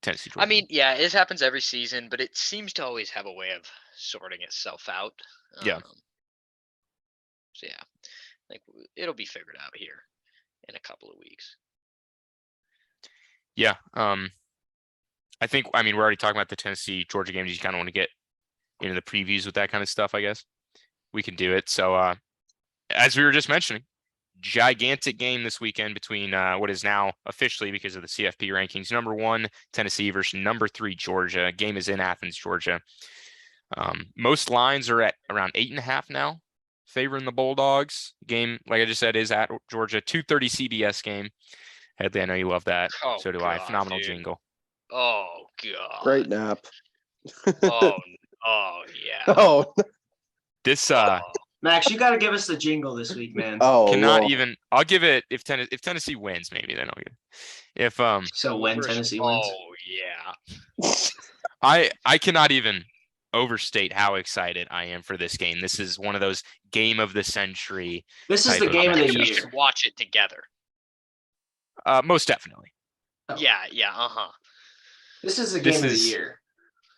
Tennessee. I mean, yeah, it happens every season, but it seems to always have a way of sorting itself out. Yeah. So yeah, like it'll be figured out here in a couple of weeks. yeah. I think. I mean, we're already talking about the Tennessee Georgia games. You kind of want to get into the previews with that kind of stuff. I guess we can do it. So, as we were just mentioning, gigantic game this weekend between what is now officially, because of the CFP rankings, number 1 Tennessee versus number 3 Georgia. Game is in Athens, Georgia. Most lines are at around 8.5 now. favoring the Bulldogs. Game, like I just said, is at Georgia. 2:30 CBS game. Headley, I know you love that. Oh, So do I. God, Phenomenal dude. jingle. Oh God. Great nap. Oh, yeah. Oh, This Oh. Max, you got to give us the jingle this week, man. oh, cannot Lord. even. I'll give it if Tennessee wins, maybe then I'll give it. If So when Tennessee wins, Oh yeah. I cannot even overstate how excited I am for this game. This is one of those game of the century. this is type the of game of the matchups. We year. should watch it together. Most definitely. Oh. Yeah. Uh-huh. This is the This game of the is- year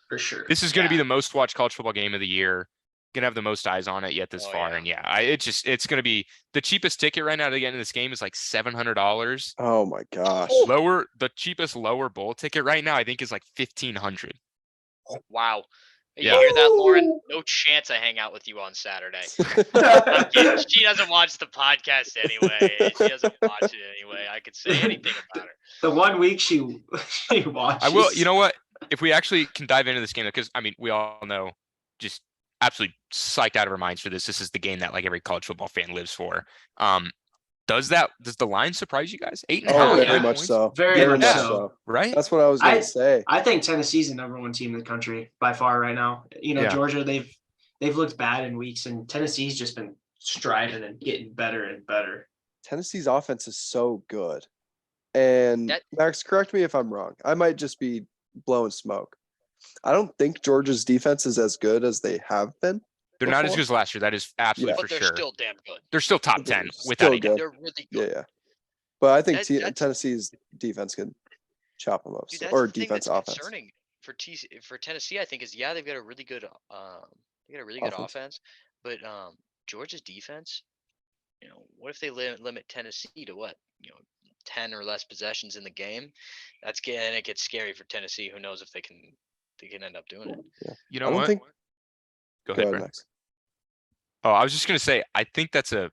for sure. This is going to be Yeah. the most watched college football game of the year. Gonna have the most eyes on it yet this Oh, far, yeah. and yeah, it's going to be the cheapest ticket right now to get into this game is like $700. Oh my gosh. The cheapest lower bowl ticket right now I think is like 1,500. Wow. You Yeah. hear that, Lauren? No chance I hang out with you on Saturday. I'm kidding. She doesn't watch the podcast anyway. She doesn't watch it anyway. I could say anything about her. The 1 week she watches. I will. You know what? If we actually can dive into this game, because I mean, we all know, just absolutely psyched out of our minds for this. This is the game that like every college football fan lives for. Does the line surprise you guys? 8.5. Oh, yeah. very much so. Very much Yeah. so. Right? That's what I was gonna I- say. I think Tennessee's the number one team in the country by far right now. You know, Yeah. Georgia, they've looked bad in weeks, and Tennessee's just been striving and getting better and better. Tennessee's offense is so good. And That- Max, correct me if I'm wrong. I might just be blowing smoke. I don't think Georgia's defense is as good as they have been. They're not as before. good as last year. That is absolutely Yeah. for But they're sure. still damn good. They're still top They're 10 still without a doubt. good. They're really Yeah, good. yeah. But I think That's- Tennessee's defense can chop them up. Dude, So, that's or the thing defense that's offense. concerning for Tennessee, I think, is they've got a really good offense, but Georgia's defense, what if they limit Tennessee to what, 10 or less possessions in the game? It gets scary for Tennessee. Who knows if they can end up doing it. You I know don't what? think. Go Go ahead, ahead, Brent. Max. Oh, I was just gonna say, I think that's a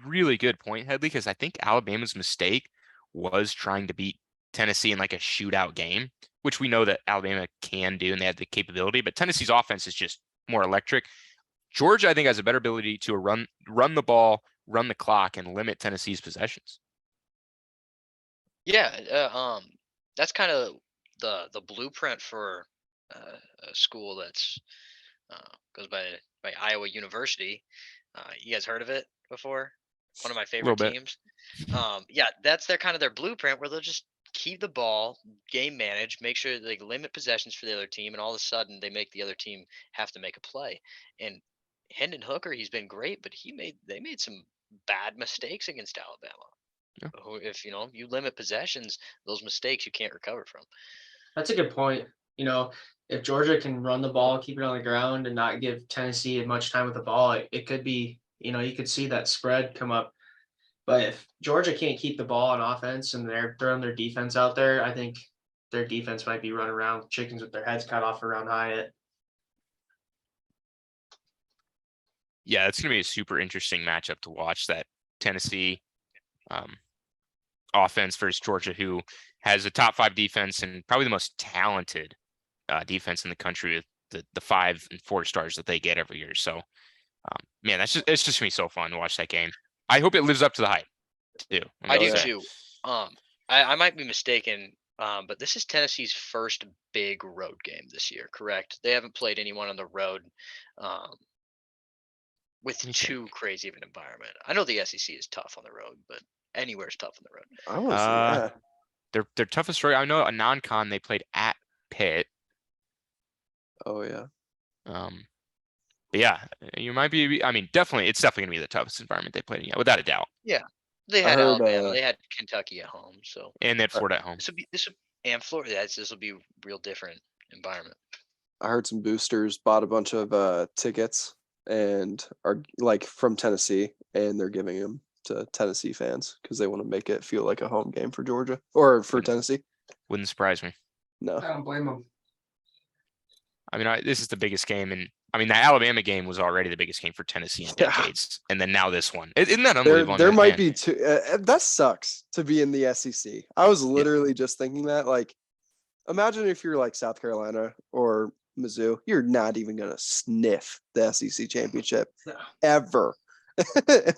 really good point, Headley, because I think Alabama's mistake was trying to beat Tennessee in like a shootout game, which we know that Alabama can do and they have the capability, but Tennessee's offense is just more electric. Georgia, I think, has a better ability to run the ball, run the clock, and limit Tennessee's possessions. Yeah, that's kind of the blueprint for a school that's goes by Iowa University. You guys heard of it before? One of my favorite bit. teams. Yeah, that's their blueprint where they'll just keep the ball, game manage, make sure they limit possessions for the other team, and all of a sudden they make the other team have to make a play. And Hendon Hooker, he's been great, but they made some bad mistakes against Alabama. Yeah. If you limit possessions, those mistakes you can't recover from. That's a good point. If Georgia can run the ball, keep it on the ground, and not give Tennessee much time with the ball, it could be, you could see that spread come up. But if Georgia can't keep the ball on offense and they're throwing their defense out there, I think their defense might be running around chickens with their heads cut off around Hyatt. Yeah, it's gonna be a super interesting matchup to watch. That Tennessee offense versus Georgia, who has a top 5 defense and probably the most talented defense in the country with the 5 and 4 stars that they get every year. So, man, it's just gonna be so fun to watch that game. I hope it lives up to the hype too. I do say. too. I might be mistaken, but this is Tennessee's first big road game this year, correct? They haven't played anyone on the road with me too crazy of an environment. I know the SEC is tough on the road, but anywhere's tough on the road. I want to see that. Their toughest story. I know a non-con they played at Pitt. Oh yeah. But yeah, you might be. I mean, definitely, it's definitely gonna be the toughest environment they played in, without a doubt. They I had heard, Alabama, they had Kentucky at home, so And they had Florida at home. and Florida. This will be real different environment. I heard some boosters bought a bunch of tickets and are like from Tennessee, and they're giving them to Tennessee fans because they want to make it feel like a home game for Georgia or for Tennessee. Wouldn't surprise me. No. I don't blame them. I mean, this is the biggest game, and I mean, the Alabama game was already the biggest game for Tennessee in Yeah. decades, and then now this one. Isn't that There, unbelievable? there man? might be two. That sucks to be in the SEC. I was literally just thinking that. Like, imagine if you're like South Carolina or Mizzou, you're not even gonna sniff the SEC championship No. ever.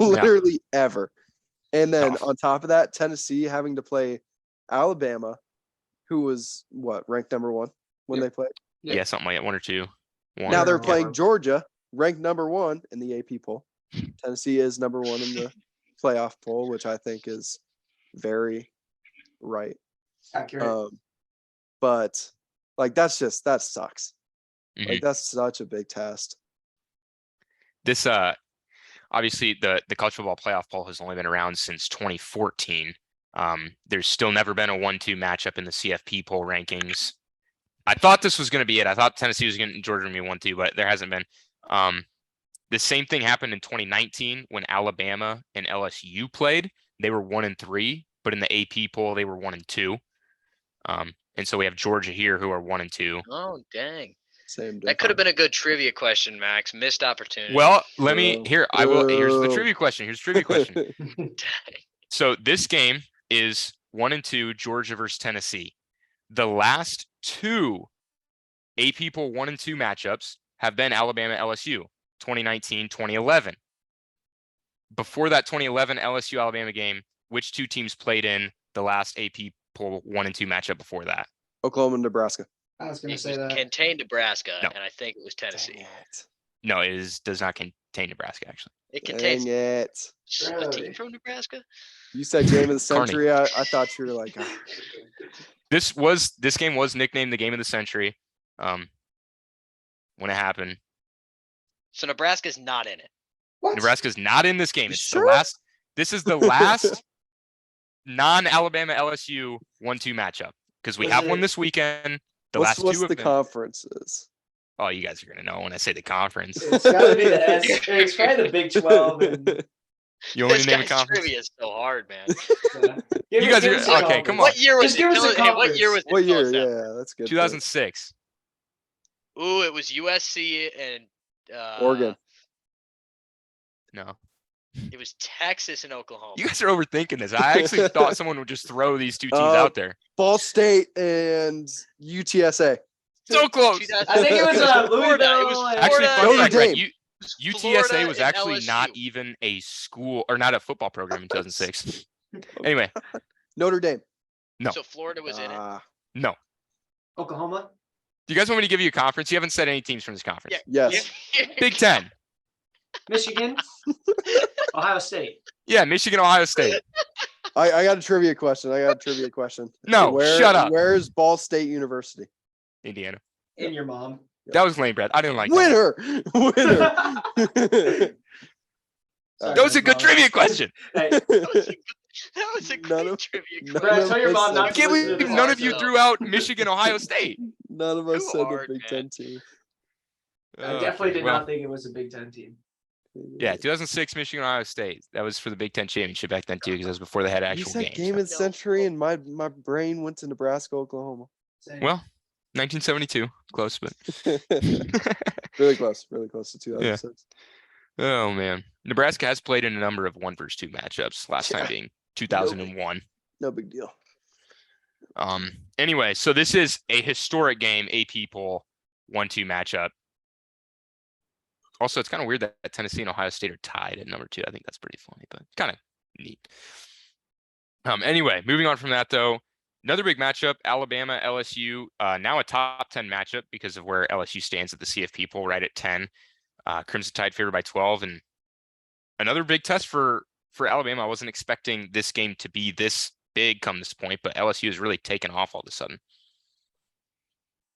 Literally ever. And then Tough. on top of that, Tennessee having to play Alabama, who was ranked number 1 when Yep. they played. Yeah, something like that, 1 or 2. One. Now they're Yeah. playing Georgia, ranked number 1 in the AP poll. Tennessee is number 1 in the playoff poll, which I think is very right. Accurate. But like that sucks. Mhm. Like that's such a big test. This obviously the college football playoff poll has only been around since 2014. There's still never been a 1-2 matchup in the CFP poll rankings. I thought this was going to be it. I thought Tennessee was going to Georgia to be 1-2, but there hasn't been. The same thing happened in 2019 when Alabama and LSU played. They were 1-3, but in the AP poll they were 1-2. And so we have Georgia here who are 1-2. Oh, dang. Same That could have been a good trivia question, Max. Missed opportunity. Well, let me Boo. here. I will. Here's the Boo. trivia question. Here's the trivia question. Dang. So this game is 1-2 Georgia versus Tennessee. The last 2 AP poll 1-2 matchups have been Alabama LSU 2019, 2011. Before that 2011 LSU Alabama game, which 2 teams played in the last AP poll 1-2 matchup before that? Oklahoma and Nebraska. I was gonna It say was that. contained Nebraska, No. and I think it was Tennessee. Dang it. No, it does not contain Nebraska actually. It contains Dang it. a Really? team from Nebraska. You said game of the Carney. century. I thought you were like, "Ah." This game was nicknamed the game of the century. When it happened. So Nebraska's not in it. What? Nebraska's not in this game. You It's sure? the last. This is the last non-Alabama LSU 1-2 matchup because we Was have one it- this weekend. The what's last 2 the of them. conferences? Oh, you guys are gonna know when I say the conference. It's gotta be the S. It's probably the Big 12. And, You want me This to name a guy's conference? trivia is so hard, man. Give You guys give are- us a okay, come conference. on. What year was Just it? give us Tell a us- hey, what year was conference. it? What Tell us year? that. Yeah, that's good. 2006. Ooh, it was USC and Oregon. No, It was Texas and Oklahoma. you guys are overthinking this. I actually thought someone would just throw these 2 teams Uh, out there. Ball State and UTSA. So close. 2000 I think it was Florida. It was Louisville and- Actually, Florida fun Notre fact, and- right, Dame. UTSA Florida was and actually not LSU. even a school or not a football program in 2006. Anyway, Notre Dame. No. So Florida was in it. no. Oklahoma. Do you guys want me to give you a conference? You haven't said any teams from this conference. Yes. Big Ten. Michigan. Ohio State. Yeah, Michigan, Ohio State. I got a trivia question. No, shut up. Where's Ball State University? Indiana. And your mom. That was lame, Brad. I didn't like that. Winner. Sorry, That was a Mom. good trivia question. Hey, That was a None great of- trivia none Brad, of tell your us mom said- not I to can't listen believe to this none of you podcast. threw out Michigan, Ohio State. None of us Too said hard, the Big man. Ten team. I definitely Okay, did well, not think it was a Big Ten team. Yeah, 2006 Michigan, Ohio State. That was for the Big Ten championship back then too, because that was before they had You actual said games. game so- of the century, and my brain went to Nebraska, Oklahoma. Same. Well, 1972, close, but Really close to 2006. oh man, Nebraska has played in a number of 1 versus 2 matchups. Last time Yeah. being 2001. No big deal. Anyway, so this is a historic game, AP poll 1-2 matchup. Also, it's kind of weird that Tennessee and Ohio State are tied at number 2. I think that's pretty funny, but kind of neat. Anyway, moving on from that though, another big matchup, Alabama, LSU, now a top 10 matchup because of where LSU stands at the CFP poll, right at 10. Crimson Tide favored by 12, and another big test for Alabama. I wasn't expecting this game to be this big come this point, but LSU has really taken off all of a sudden.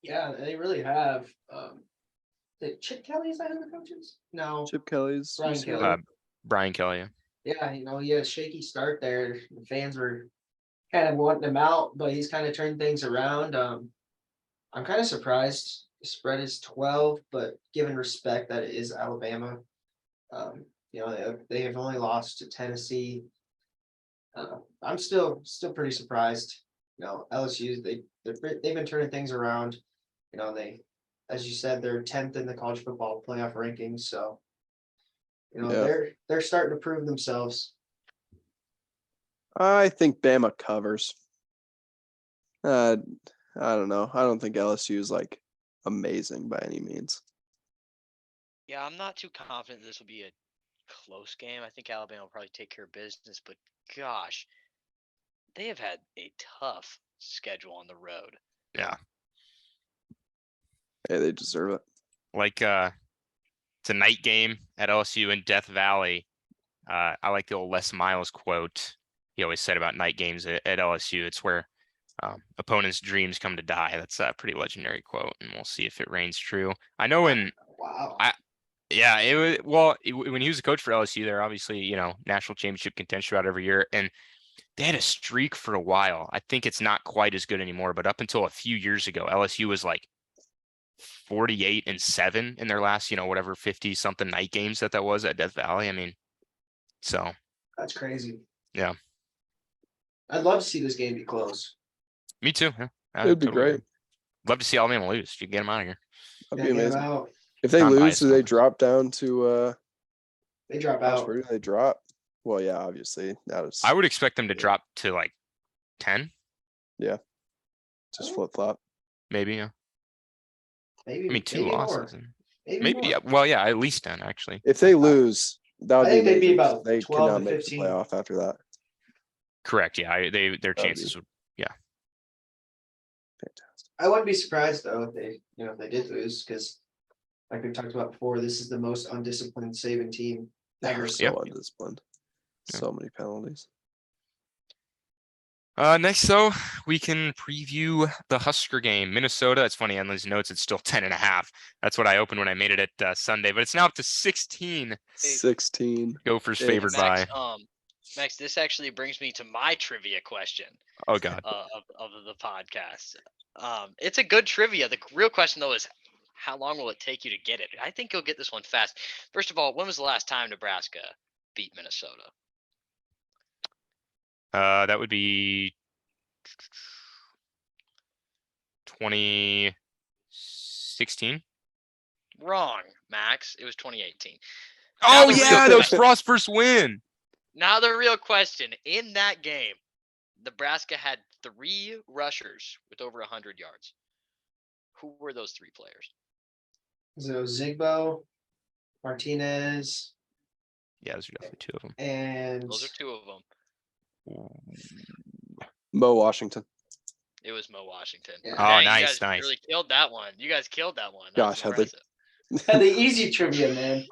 Yeah, they really have. Chip Kelly, is that who the coach is? No. Chip Kelly's. Brian Kelly. Brian Kelly. Yeah, he had a shaky start there. The fans were kind of wanting him out, but he's kind of turned things around. I'm kind of surprised. The spread is 12, but given respect that it is Alabama, they have only lost to Tennessee. I'm still pretty surprised. LSU they've been turning things around. They, as you said, they're 10th in the college football playoff rankings, so Yeah. they're starting to prove themselves. I think Bama covers. I don't know. I don't think LSU is like amazing by any means. Yeah, I'm not too confident this will be a close game. I think Alabama will probably take care of business, but gosh, they have had a tough schedule on the road. Yeah. Hey, they deserve it. Like it's a night game at LSU in Death Valley. I like the old Les Miles quote he always said about night games at LSU. It's where opponents' dreams come to die. That's a pretty legendary quote, and we'll see if it reigns true. I know when Wow. yeah, it was when he was a coach for LSU, they're obviously, national championship contention throughout every year, and they had a streak for a while. I think it's not quite as good anymore, but up until a few years ago, LSU was like 48-7 in their last, whatever 50 something night games that was at Death Valley. I mean, so That's crazy. Yeah. I'd love to see this game be close. Me too. Yeah, It'd be totally great. agree. Love to see Alabama lose. You get them out of here. That'd be Get 'em amazing. out. If they I'm lose, biased do they on it. drop down to They drop out. where do they drop? Well, yeah, obviously. That is I would expect them to drop to like 10, just flip flop. maybe. Yeah. Maybe. I mean, 2 maybe more. losses. Maybe Maybe. more. Yeah. Well, yeah, at least 10 actually. If they lose, that would I think they'd be amazing, 'cause about they 12 cannot to make 15. the playoff after that. Correct. Yeah. Their be- chances would. Fantastic. I wouldn't be surprised though if they did lose, because like we talked about before, this is the most undisciplined Saban team They're ever. so undisciplined. Yeah. So many penalties. Next, though, we can preview the Husker game. Minnesota. It's funny on these notes. It's still 10.5. That's what I opened when I made it at Sunday, but it's now up to 16. 16. Gophers Hey, favored by. Max, this actually brings me to my trivia question Oh God. of the podcast. It's a good trivia. The real question though is, how long will it take you to get it? I think you'll get this one fast. First of all, when was the last time Nebraska beat Minnesota? That would be 2016. Wrong, Max. It was 2018. Oh the real yeah, that was question- Frost's first win. Now the real question, in that game, Nebraska had 3 rushers with over 100 yards. Who were those 3 players? So Zigbo, Martinez, Yeah, those are definitely 2 of them. and Those are 2 of them. Mo Washington. It was Mo Washington. Yeah. Oh, You nice, guys nice. really killed that one. You guys killed that one. Gosh, That's how'd they- impressive. the easy trivia, man.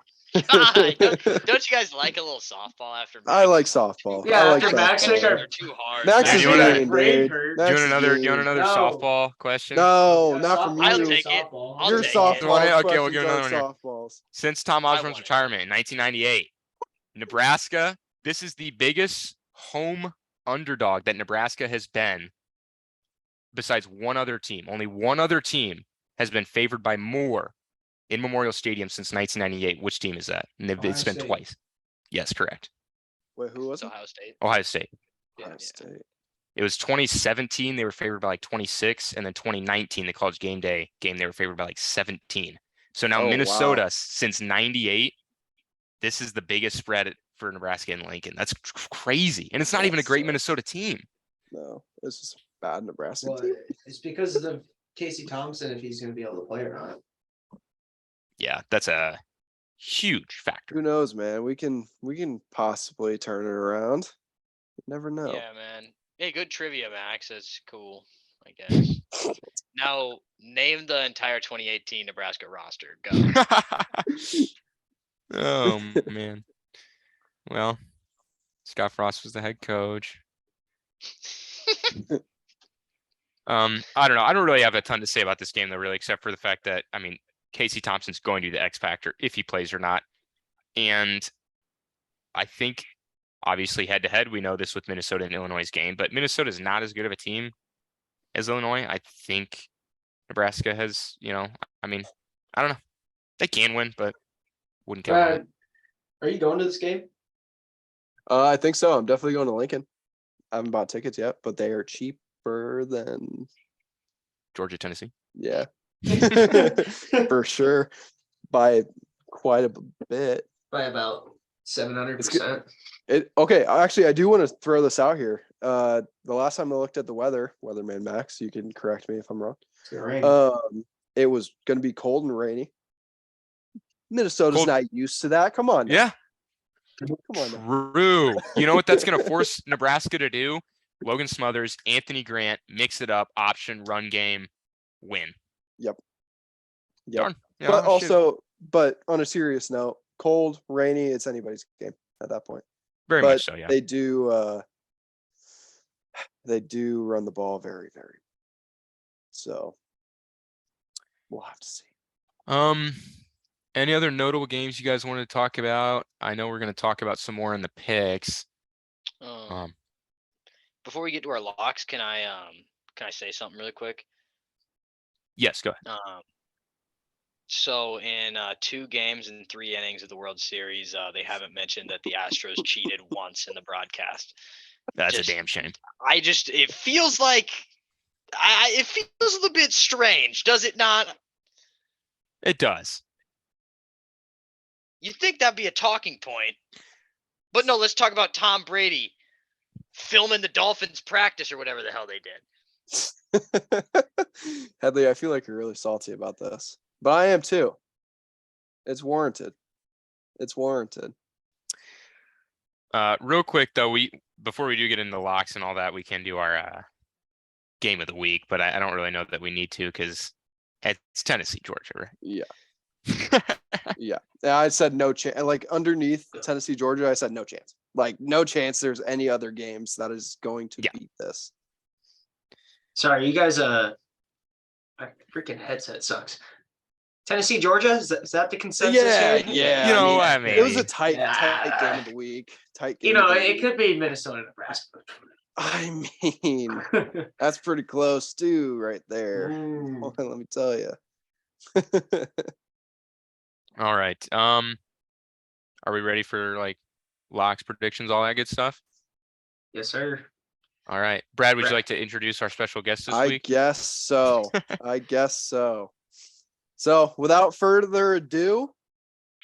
Don't you guys like a little softball after? I like Max? softball. Yeah, I like after Max, softball. like our- They're too hard. Max Hey, is do you wanna- mean, Brain dude. hurt. Max Do you is want mean. another No. softball question? No, Yeah, not from softball. I'll you. take it. Softball. I'll Your take it. softball Okay, we'll questions give aren't another one softballs. Since Tom I Osborne's want it. retirement in 1998, Nebraska, this is the biggest home underdog that Nebraska has been besides one other team. Only one other team has been favored by more in Memorial Stadium since 1998. Which team is that? And Ohio it's been State. twice. Yes, correct. Wait, who was It's it? Ohio State. Ohio State. Ohio Yeah. State. It was 2017. They were favored by like 26. And then 2019, the college game day game, they were favored by like 17. So now Oh, wow. Minnesota since 98, this is the biggest spread for Nebraska and Lincoln. That's crazy. And it's not even a That's great so- Minnesota team. No, it's just a bad Nebraska Well, team. it's because of Casey Thompson, if he's going to be able to play or not. Yeah, that's a huge factor. Who knows, man? We can possibly turn it around. You never know. Yeah, man. Hey, good trivia, Max. That's cool. I guess. Now, name the entire 2018 Nebraska roster. Go. Oh man. Well, Scott Frost was the head coach. I don't know. I don't really have a ton to say about this game though, really, except for the fact that Casey Thompson's going to be the X factor if he plays or not. And I think obviously head to head, we know this with Minnesota and Illinois' game, but Minnesota is not as good of a team as Illinois. I think Nebraska has, I don't know. They can win, but wouldn't count on it. Are you going to this game? I think so. I'm definitely going to Lincoln. I haven't bought tickets yet, but they are cheaper than Georgia, Tennessee. yeah, for sure, by quite a bit. By about 700%. Okay, actually, I do want to throw this out here. The last time I looked at the weatherman Max, you can correct me if I'm wrong. It's gonna rain. It was going to be cold and rainy. Minnesota's Cold. not used to that. Come on. now. Yeah. Come on. Now. True. You know what that's going to force Nebraska to do? Logan Smothers, Anthony Grant, mix it up, option, run game, win. Yep. Darn. Yeah, But shit. also, but on a serious note, cold, rainy, it's anybody's game at that point. Very But much so, yeah. They do run the ball very, very. So we'll have to see. Any other notable games you guys want to talk about? I know we're going to talk about some more in the picks. Before we get to our locks, can I say something really quick? Yes, go ahead. So in 2 games and 3 innings of the World Series, they haven't mentioned that the Astros cheated once in the broadcast. That's a damn shame. It feels like it feels a little bit strange, does it not? It does. You'd think that'd be a talking point. But no, let's talk about Tom Brady filming the Dolphins practice or whatever the hell they did. Headley, I feel like you're really salty about this, but I am too. It's warranted. Real quick though, before we do get into locks and all that, we can do our game of the week, but I don't really know that we need to because it's Tennessee, Georgia, right? Yeah. Yeah. I said no chance. Like underneath Tennessee, Georgia, I said no chance. Like no chance there's any other games that is going to beat this. Sorry, you guys. My freaking headset sucks. Tennessee, Georgia, is that the consensus? Yeah. You know, I mean, it was a tight game of the week. Tight game. It could be Minnesota, Nebraska. I mean, that's pretty close too, right there. Mm. Let me tell you. All right. Are we ready for like locks, predictions, all that good stuff? Yes, sir. All right. Brad, would you like to introduce our special guest this week? I guess so. So without further ado,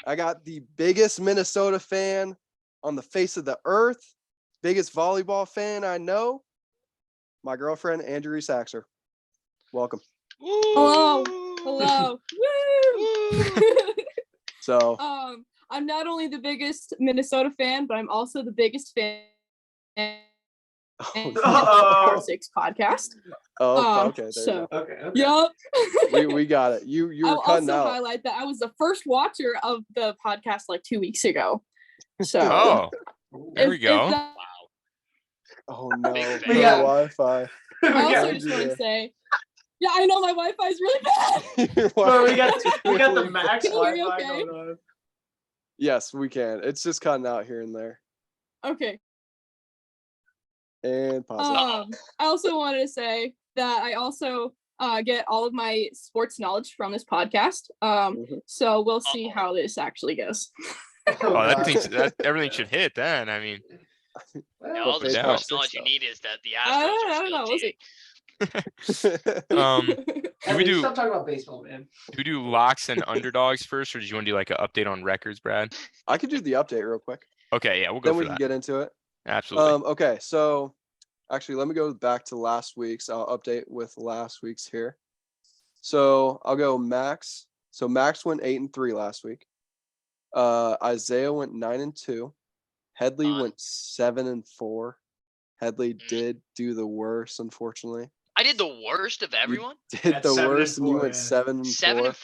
I got the biggest Minnesota fan on the face of the earth, biggest volleyball fan I know, my girlfriend, Andrew Saxer. Welcome. Hello. Woo! So I'm not only the biggest Minnesota fan, but I'm also the biggest fan of the Power 6 podcast. Okay. Okay. Yep. we got it. You were I'll cutting also out. highlight that I was the first watcher of the podcast like 2 weeks ago. So Oh, there we go. Oh no, Big no fan. Wi-Fi. I also just want to say, yeah, I know my Wi-Fi is really bad. Well, we got the max Can you hear me Wi-Fi okay? going on. Yes, we can. It's just cutting out here and there. Okay. And pause it. I also wanted to say that I also get all of my sports knowledge from this podcast. So we'll see how this actually goes. Everything should hit then. I mean, Yeah, all the Okay, sports Power knowledge 6 you stuff. need is that the I Astros don't know, are we'll still see. cheating. do we do Stop talking about baseball, man. do we do locks and underdogs first, or do you want to do like an update on records, Brad? I could do the update real quick. Okay, yeah, we'll go Then for we can that. get into it. Absolutely. Okay, so actually let me go back to last week's. I'll update with last week's here. So I'll go Max. So Max went 8-3 last week. Isaiah went 9-2. Headley went 7-4. Headley did do the worst, unfortunately. I did the worst of everyone. Did At the 7-4, worst, and you went yeah. 7-4.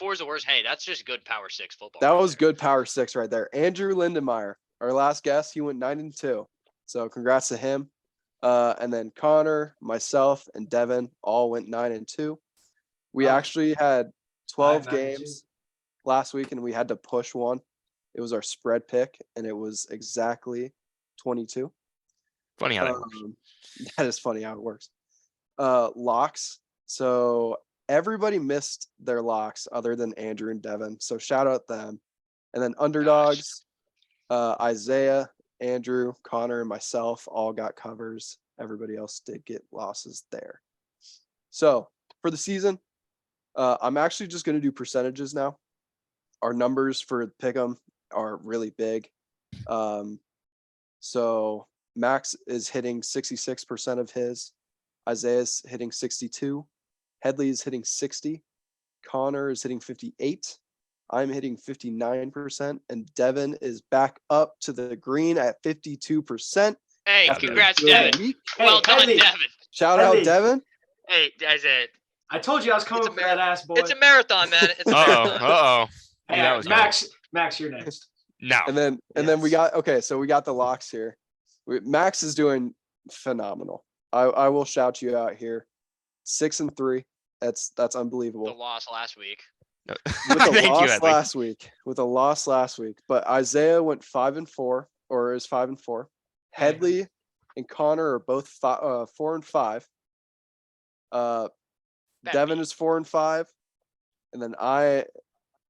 7-4 is the worst. Hey, that's just good Power 6 football. That right was there. good Power 6 right there. Andrew Lindenmeyer, our last guest, he went 9-2. So congrats to him. And then Connor, myself, and Devin all went 9-2. We actually had 12 9-2. games last week, and we had to push one. It was our spread pick, and it was exactly 22. Funny how that works. That is funny how it works. Locks. So everybody missed their locks other than Andrew and Devin. So shout out them. And then underdogs, Isaiah, Andrew, Connor, and myself all got covers. Everybody else did get losses there. So for the season, I'm actually just going to do percentages now. Our numbers for Pick'em are really big. So Max is hitting 66% of his. Isaiah's hitting 62. Headley is hitting 60. Connor is hitting 58. I'm hitting 59%, and Devin is back up to the green at 52%. Hey, That's congrats, Good Devin. week. Well done, Heavy. Devin. Shout out, Heavy. Devin. Hey, Isaiah, I told you I was coming It's a for that ass, boy. it's a marathon, man. It's a Uh-oh, marathon. uh-oh. Hey, Knew that was coming. Max, you're next. No. And then we Yes. got so we got the locks here. Max is doing phenomenal. I will shout you out here. 6-3. That's The unbelievable. loss last week. With a Thank you, loss Edley. last week. With a loss last week. But Isaiah went 5-4, or is 5-4. Headley and Connor are both 4-5. That Devin beat. is 4-5. And then I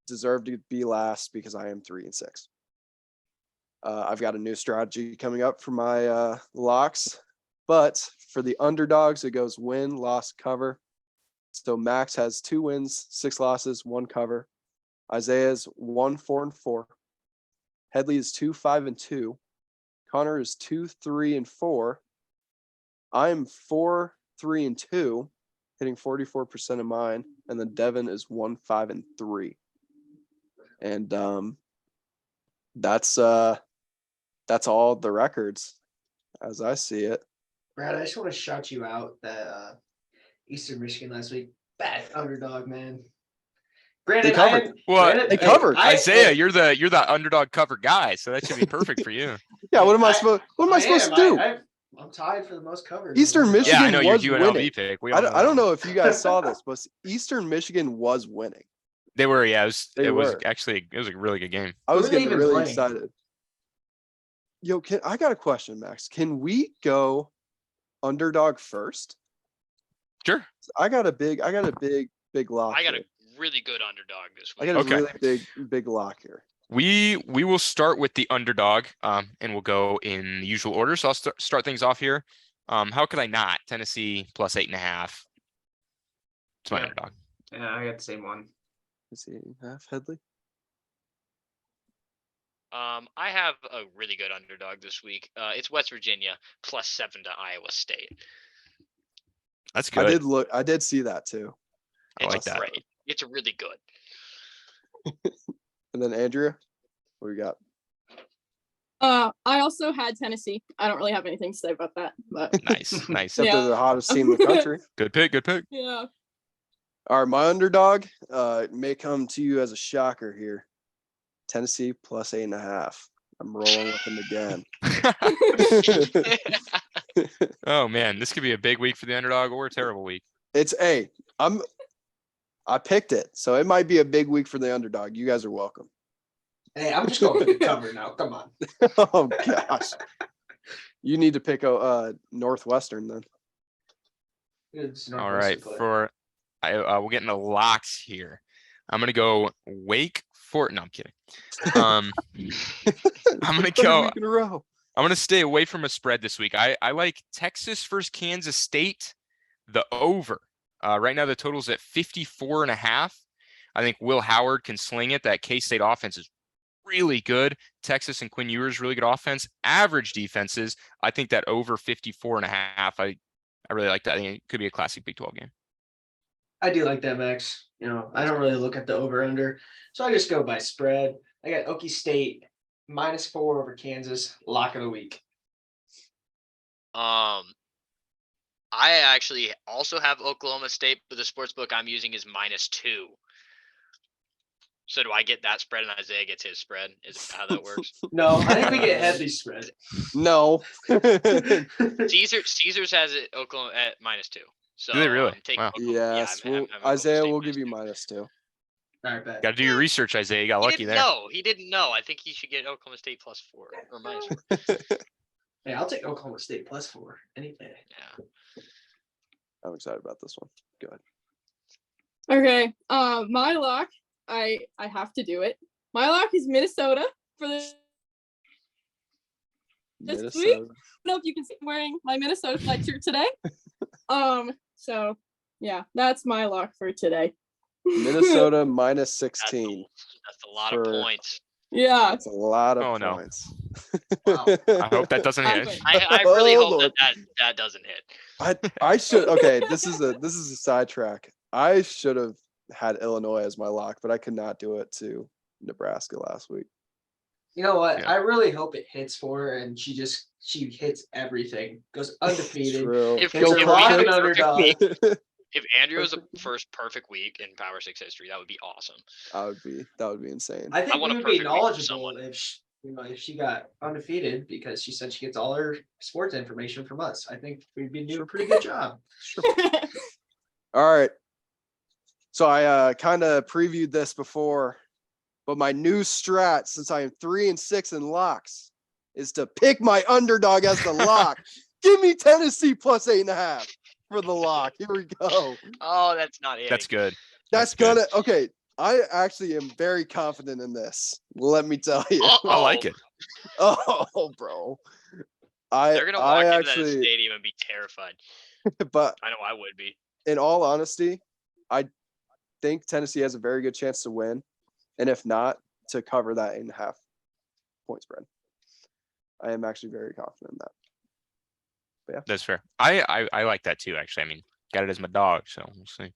deserve to be last because I am 3-6. I've got a new strategy coming up for my locks, but for the underdogs, it goes win, loss, cover. So Max has 2 wins, 6 losses, 1 cover. Isaiah's 1-4-4. Headley is 2-5-2. Connor is 2-3-4. I'm 4-3-2, hitting 44% of mine, and then Devin is 1-5-3. And that's all the records as I see it. Brad, I just want to shout you out that Eastern Michigan last week. Bad underdog, man. Granted, covered. Well, They covered. Isaiah, you're the underdog cover guy, so that should be perfect for you. Yeah, what am I supposed to do? I'm tied for the most covered. Eastern Michigan Yeah, I know your was UNLV winning. pick. We I all don't, I don't know if you guys saw this, but Eastern Michigan was winning. They were, yeah. They It was were. actually a really good game. I was Who are they getting even really playing? excited. Yo, I got a question, Max. Can we go underdog first? Sure. I got a big lock. I got here. a really good underdog this I week. got a Okay. really big lock here. We will start with the underdog, and we'll go in the usual order. So I'll start things off here. How could I not? Tennessee plus 8.5. It's my Yeah. underdog. Yeah, I got the same one. Let's see, half Headley. I have a really good underdog this week. It's West Virginia plus 7 to Iowa State. That's good. I did see that too. I It's like that. great. It's really good. And then Andrea, what we got? I also had Tennessee. I don't really have anything to say about that, but Nice. Except Yeah. they're the hottest team in the country. Good pick. yeah. All right, my underdog may come to you as a shocker here. Tennessee plus 8.5. I'm rolling with them again. Oh man, this could be a big week for the underdog or a terrible week. I picked it, so it might be a big week for the underdog. You guys are welcome. Hey, I'm just going for the cover now. Come on. Oh gosh. You need to pick a Northwestern then. It's All Northwestern right, play. we'll get into locks here. I'm gonna go Wake Fort. No, I'm kidding. I'm gonna Third go. week in a row. I'm gonna stay away from a spread this week. I like Texas versus Kansas State, the over. Right now the total's at 54.5. I think Will Howard can sling it. That K-State offense is really good. Texas and Quinn Ewers really good offense. Average defenses. I think that over 54.5. I really like that. I think it could be a classic Big 12 game. I do like that, Max. You know, I don't really look at the over under, so I just go by spread. I got Okie State -4 over Kansas. Lock of the week. I actually also have Oklahoma State, but the sports book I'm using is -2. So do I get that spread and Isaiah gets his spread? Is that how that works? No, I think we get Headley spread. No. Caesars has it Oklahoma at -2. So Do they really? I'm taking Wow. Oklahoma- Yes. I'm Oklahoma Isaiah State will give you -2. -2. All right, bet. Got to do your research, Isaiah. You got He lucky didn't there. know. He didn't know. I think he should get Oklahoma State +4 or -4. Hey, I'll take Oklahoma State +4 any day. Yeah. I'm excited about this one. Go ahead. Okay. My lock, I have to do it. My lock is Minnesota for the This week? Minnesota. I don't know if you can see I'm wearing my Minnesota sweatshirt today. So yeah, that's my lock for today. Minnesota -16. That's a lot of For- points. Yeah. That's a lot of Oh, no. points. Wow. I hope that doesn't I'm hit. good. I really Oh, hope Lord. that doesn't hit. I should. Okay, this is a sidetrack. I should have had Illinois as my lock, but I could not do it to Nebraska last week. You know what? Yeah. I really hope it hits for her and she hits everything. Goes undefeated. True. If, Hits Go her if we lock have and a perfect underdog. week, if Andrew has a first perfect week in Power 6 history, that would be awesome. that would be insane. I think want we a would be perfect week from knowledgeable someone. if she got undefeated because she said she gets all her sports information from us. I think we'd be doing a pretty good job. All right. So I kind of previewed this before, but my new strat, since I am 3-6 in locks, is to pick my underdog as the lock. Give me Tennessee plus 8.5 for the lock. Here we go. Oh, that's not it. That's good. That's good. okay. I actually am very confident in this. Let me tell you. I like it. Oh, bro. They're gonna walk into that actually, stadium and be terrified. but I know I would be. in all honesty, I think Tennessee has a very good chance to win, and if not, to cover that 8.5 point spread. I am actually very confident in that. But yeah. That's fair. I like that too, actually. I mean, got it as my dog, so we'll see.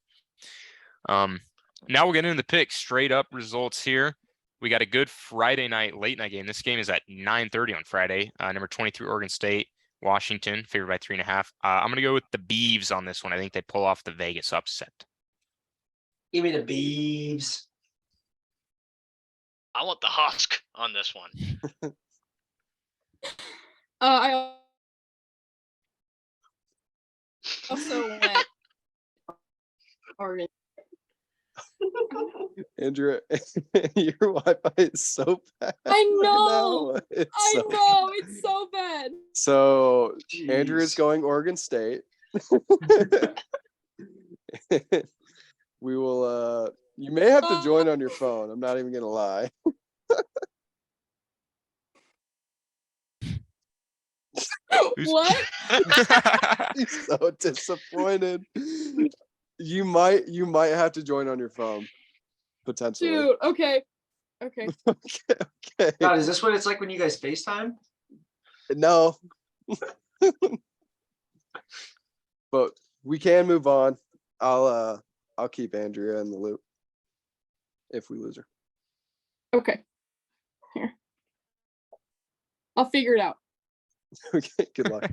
Now we'll get into the picks. Straight up results here. We got a good Friday night, late night game. This game is at 9:30 on Friday. Number 23, Oregon State, Washington, favored by 3.5. I'm going to go with the Beavs on this one. I think they pull off the Vegas upset. Give me the Beavs. I want the Husk on this one. I also went Oregon. Andrew, your Wi-Fi is so bad. I right know. now. It's I so- know it's so bad. So Andrew is Jeez. going Oregon State. We will you may have to join on your phone. I'm not even gonna lie. What? He's so disappointed. You might have to join on your phone. Potentially. Dude, okay. Okay. Okay. God, is this what it's like when you guys FaceTime? No. But we can move on. I'll keep Andrea in the loop if we lose her. Okay. Here. I'll figure it out. Okay, good luck.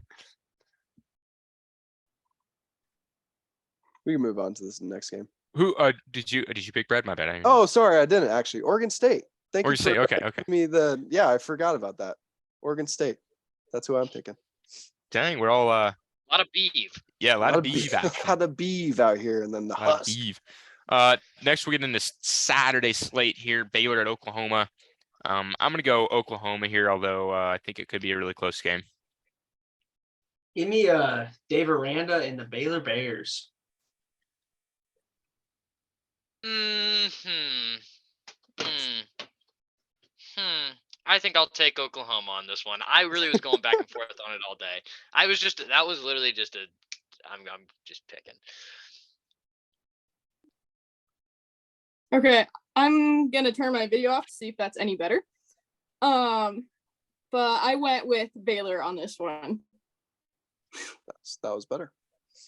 We can move on to this next game. Who did you pick, Brad? My bad. I didn't- Oh, sorry, I didn't actually. Oregon State. Thank Oregon you. State. Okay. Yeah, I forgot about that. Oregon State. That's who I'm picking. Dang, we're all A lot of beef. yeah, a lot of Beeve beef action. Had a beeve out here, and then the A lot of Husk. beef. Next we'll get into Saturday slate here. Baylor at Oklahoma. I'm gonna go Oklahoma here, although I think it could be a really close game. Give me Dave Aranda and the Baylor Bears. I think I'll take Oklahoma on this one. I really was going back and forth on it all day. That was literally just I'm just picking. Okay. I'm gonna turn my video off to see if that's any better. But I went with Baylor on this one. That was better.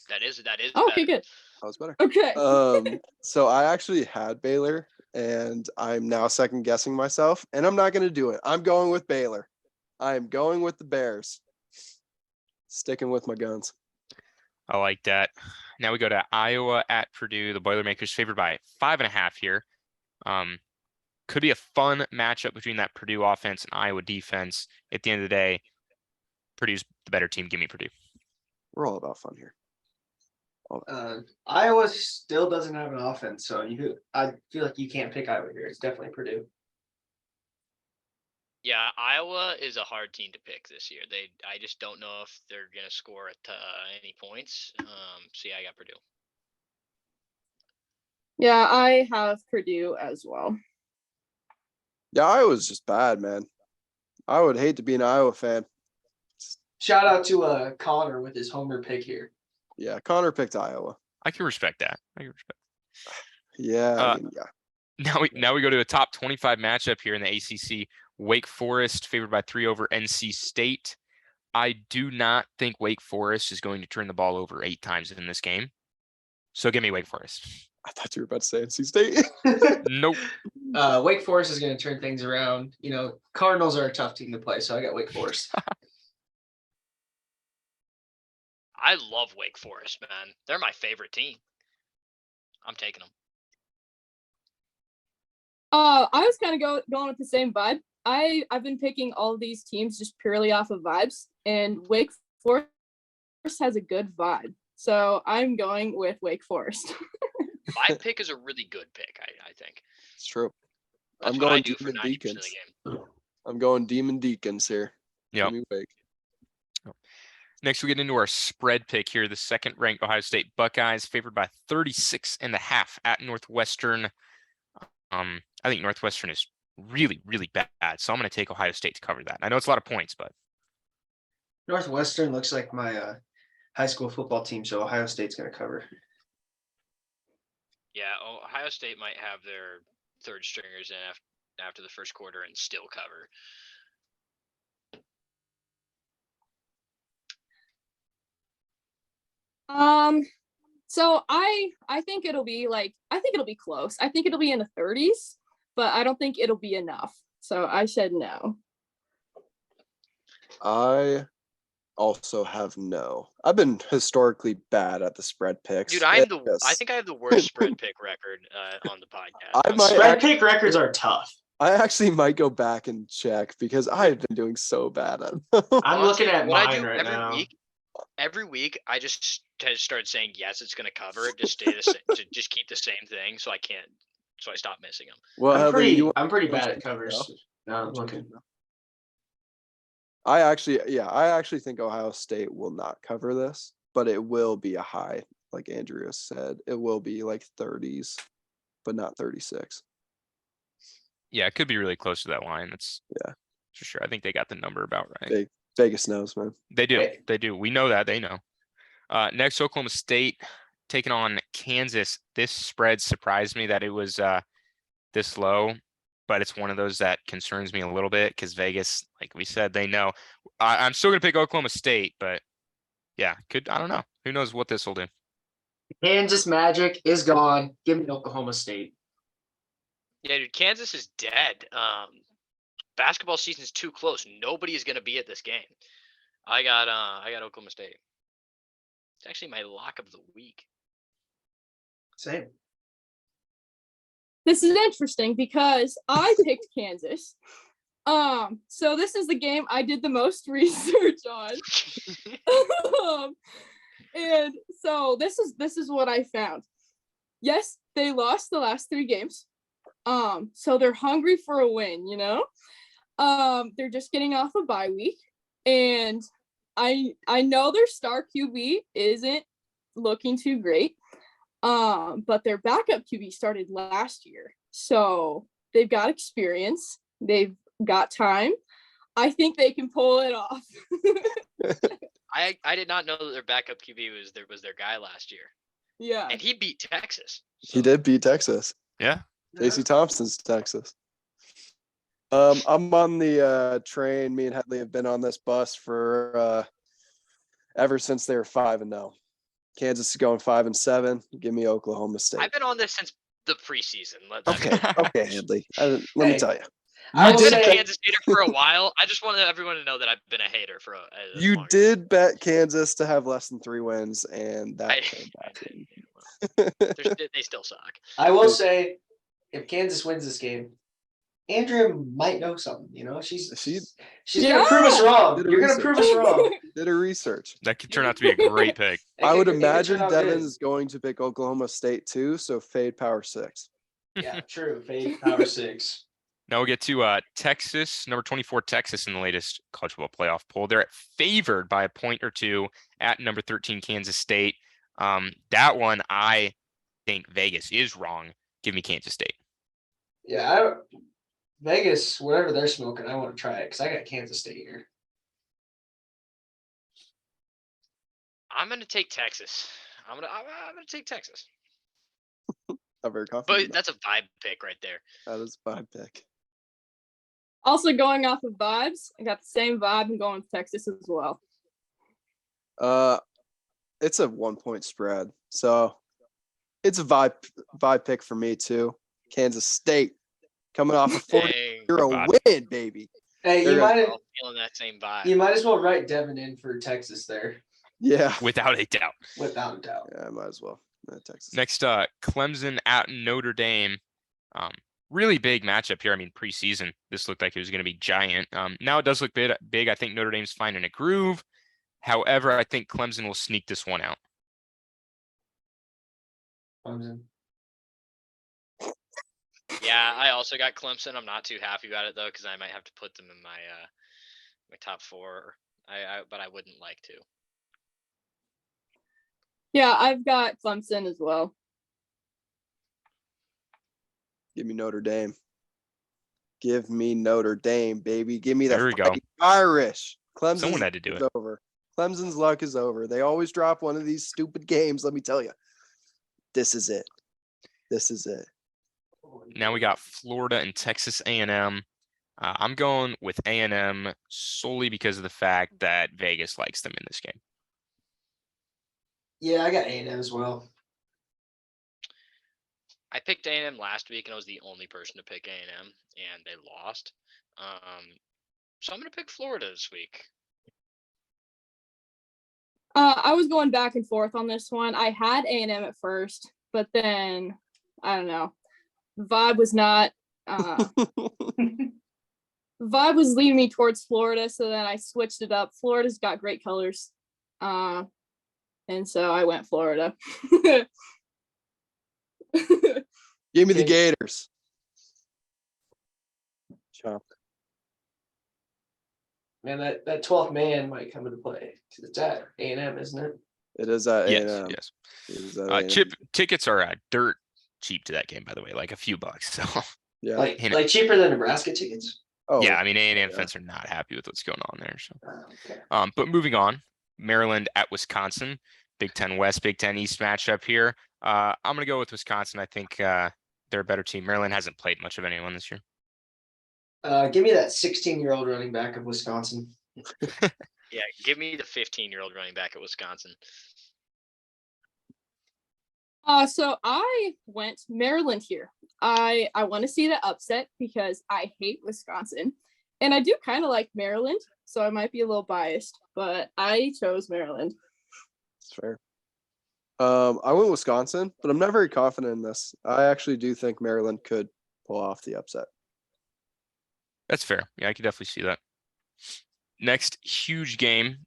That is Okay, better. good. That was better. Okay. So I actually had Baylor, and I'm now second guessing myself, and I'm not going to do it. I'm going with Baylor. I am going with the Bears. Sticking with my guns. I like that. Now we go to Iowa at Purdue. The Boilermakers favored by 5.5 here. Could be a fun matchup between that Purdue offense and Iowa defense. At the end of the day, Purdue's the better team. Give me Purdue. We're all about fun here. Iowa still doesn't have an offense, so I feel like you can't pick Iowa here. It's definitely Purdue. Yeah, Iowa is a hard team to pick this year. I just don't know if they're gonna score at any points. So yeah, I got Purdue. Yeah, I have Purdue as well. Yeah, Iowa's just bad, man. I would hate to be an Iowa fan. Shout out to Connor with his homer pick here. Yeah, Connor picked Iowa. I can respect that. Yeah, Uh, I mean, yeah. Now we go to a top 25 matchup here in the ACC. Wake Forest favored by 3 over NC State. I do not think Wake Forest is going to turn the ball over 8 times in this game. So give me Wake Forest. I thought you were about to say NC State. Nope. Wake Forest is going to turn things around. You know, Cardinals are a tough team to play, so I got Wake Forest. I love Wake Forest, man. They're my favorite team. I'm taking them. I was kind of going with the same vibe. I've been picking all of these teams just purely off of vibes, and Wake Forest has a good vibe. So I'm going with Wake Forest. My pick is a really good pick, I think. It's true. That's I'm what I going do for Demon 90% of the Deacons. game. I'm going Demon Deacons here. Yep. Give me Wake. Next, we get into our spread pick here. The second ranked Ohio State Buckeyes favored by 36.5 at Northwestern. I think Northwestern is really, really bad. So I'm going to take Ohio State to cover that. I know it's a lot of points, but Northwestern looks like my high school football team, so Ohio State's going to cover. Yeah, Ohio State might have their third stringers in after the first quarter and still cover. So I think it'll be close. I think it'll be in the 30s, but I don't think it'll be enough. So I said no. I also have no. I've been historically bad at the spread picks. Dude, I think I have the worst spread pick record on the podcast. Spread pick records are tough. I actually might go back and check because I have been doing so bad at them. I'm Honestly, looking at what I mine do right now. Every week, I just started saying yes, it's going to cover it. Just stay the same, to just keep the same thing, so I stop missing them. Well, I'm pretty bad at covers. Now I'm looking. I actually think Ohio State will not cover this, but it will be a high, like Andrea said. It will be like 30s, but not 36. yeah, it could be really close to that line. That's Yeah. for sure. I think they got the number about right. Vegas knows, man. They do. Hey. They do. We know that. They know. Next, Oklahoma State taking on Kansas. This spread surprised me that it was this low, but it's one of those that concerns me a little bit because Vegas, like we said, they know. I'm still going to pick Oklahoma State, but yeah, I don't know. Who knows what this will do. Kansas Magic is gone. Give me Oklahoma State. Yeah, dude, Kansas is dead. Basketball season's too close. Nobody is going to be at this game. I got Oklahoma State. It's actually my lock of the week. Same. This is interesting because I picked Kansas. So this is the game I did the most research on. And so this is what I found. Yes, they lost the last 3 games. So they're hungry for a win, you know? They're just getting off a bye week, and I know their star QB isn't looking too great. But their backup QB started last year. So they've got experience. They've got time. I think they can pull it off. I did not know that their backup QB was their guy last year. Yeah. And he beat Texas. He did beat Texas. Yeah. Casey Thompson's Texas. I'm on the train. Me and Headley have been on this bus for ever since they were 5-0. Kansas is going 5-7. Give me Oklahoma State. I've been on this since the preseason. Okay, Headley. Let me tell you. I've been a Kansas hater for a while. I just wanted everyone to know that I've been a hater for a You long did bet Kansas to have less than 3 wins, and that came back. They still suck. I will say, if Kansas wins this game, Andrea might know something. You know, she's gonna prove us wrong. You're gonna prove us wrong. Did her research. That could turn out to be a great pick. I would imagine Devin's going to pick Oklahoma State too, so fade Power 6. Yeah, true. Fade Power 6. Now we'll get to Texas, number 24, Texas in the latest college football playoff poll. They're favored by a point or 2 at number 13, Kansas State. That one, I think Vegas is wrong. Give me Kansas State. Yeah, Vegas, whatever they're smoking, I want to try it because I got Kansas State here. I'm gonna take Texas. I'm gonna take Texas. Not very confident. But that's a vibe pick right there. That is a vibe pick. Also going off of vibes, I got the same vibe and going with Texas as well. It's a 1-point spread, so It's a vibe pick for me too. Kansas State coming off a 40 Dang, you're a vibe. win, baby. Hey, They're you gonna- might all feeling that same vibe. you might as well write Devin in for Texas there, Yeah. Without a doubt. without a doubt. Yeah, I might as well. Texas. Next, Clemson at Notre Dame. Really big matchup here. I mean, preseason, this looked like it was going to be giant. Now it does look big. I think Notre Dame's finding a groove. However, I think Clemson will sneak this one out. Clemson. Yeah, I also got Clemson. I'm not too happy about it though, because I might have to put them in my my top 4. But I wouldn't like to. Yeah, I've got Clemson as well. Give me Notre Dame. Give me Notre Dame, baby. Give me the There we go. Fighting Irish. Clemson's Someone had to do luck it. is over. Clemson's luck is over. They always drop one of these stupid games. Let me tell you. This is it. This is it. Now we got Florida and Texas A&M. I'm going with A&M solely because of the fact that Vegas likes them in this game. Yeah, I got A&M as well. I picked A&M last week, and I was the only person to pick A&M, and they lost. So I'm gonna pick Florida this week. I was going back and forth on this one. I had A&M at first, but then I don't know. Vibe was not. Vibe was leading me towards Florida, so then I switched it up. Florida's got great colors, and so I went Florida. Give me the Okay. Gators. Chomp. Man, that 12th man might come into play. 'Cause it's at A&M, isn't it? It is at Yes, A&M. yes. It is at A&M. Chip tickets are dirt cheap to that game, by the way, like a few bucks. So Yeah. Like cheaper than Nebraska tickets. Oh, yeah, I mean, A&M yeah. fans are not happy with what's going on there. So, Okay. but moving on, Maryland at Wisconsin, Big Ten West, Big Ten East matchup here. I'm gonna go with Wisconsin. I think they're a better team. Maryland hasn't played much of anyone this year. Give me that 16-year-old running back of Wisconsin. Yeah, give me the 15-year-old running back at Wisconsin. So I went Maryland here. I want to see the upset because I hate Wisconsin, and I do kind of like Maryland, so I might be a little biased, but I chose Maryland. It's fair. I went Wisconsin, but I'm not very confident in this. I actually do think Maryland could pull off the upset. That's fair. Yeah, I can definitely see that. Next huge game,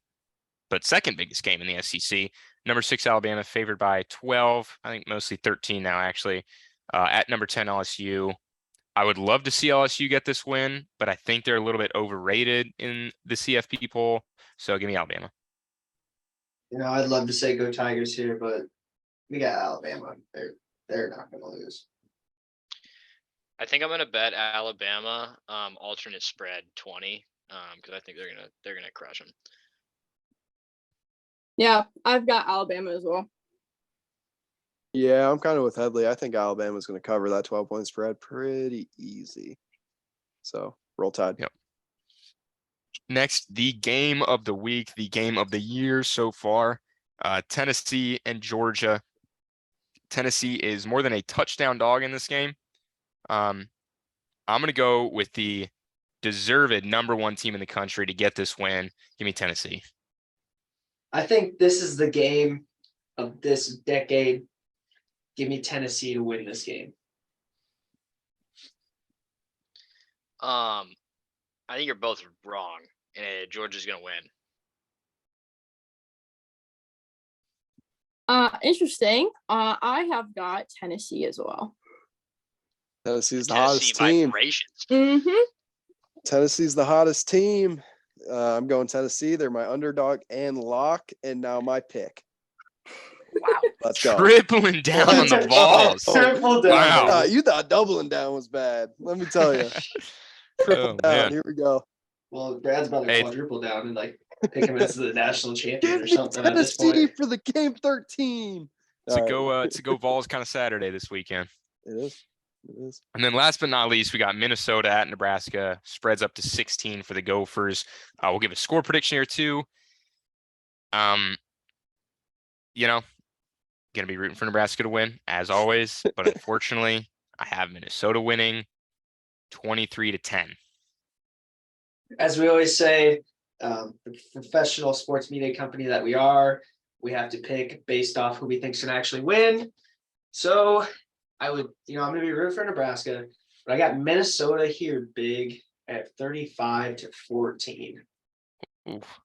but second biggest game in the SEC. Number 6 Alabama favored by 12. I think mostly 13 now, actually. At number 10 LSU. I would love to see LSU get this win, but I think they're a little bit overrated in the CFP poll. So give me Alabama. You know, I'd love to say go Tigers here, but we got Alabama. They're not going to lose. I think I'm gonna bet Alabama alternate spread 20 because I think they're gonna crush them. Yeah, I've got Alabama as well. Yeah, I'm kind of with Headley. I think Alabama's going to cover that 12-point spread pretty easy. So roll Tide. Yep. Next, the game of the week, the game of the year so far. Tennessee and Georgia. Tennessee is more than a touchdown dog in this game. I'm going to go with the deserved number 1 team in the country to get this win. Give me Tennessee. I think this is the game of this decade. Give me Tennessee to win this game. I think you're both wrong, and Georgia's gonna win. Interesting. I have got Tennessee as well. Tennessee's the Tennessee hottest team. vibrations. Mm-hmm. Tennessee's the hottest team. I'm going Tennessee. They're my underdog and lock, and now my pick. Wow. Let's go. Tripling down on the balls. Triple down. Wow. You thought doubling down was bad. Let me tell you. Triple Oh, down. man. Here we go. Well, Brad's about to Hey. quadruple down and like pick him as the national champion Give or me something at this Tennessee point. for the game 13. To All right. go Vols kind of Saturday this weekend. It is. It is. And then last but not least, we got Minnesota at Nebraska. Spreads up to 16 for the Gophers. We'll give a score prediction here too. You know, gonna be rooting for Nebraska to win as always, but unfortunately, I have Minnesota winning 23-10. As we always say, the professional sports media company that we are, we have to pick based off who we think's gonna actually win. So I would, I'm gonna be rooting for Nebraska, but I got Minnesota here big at 35-14. Oof.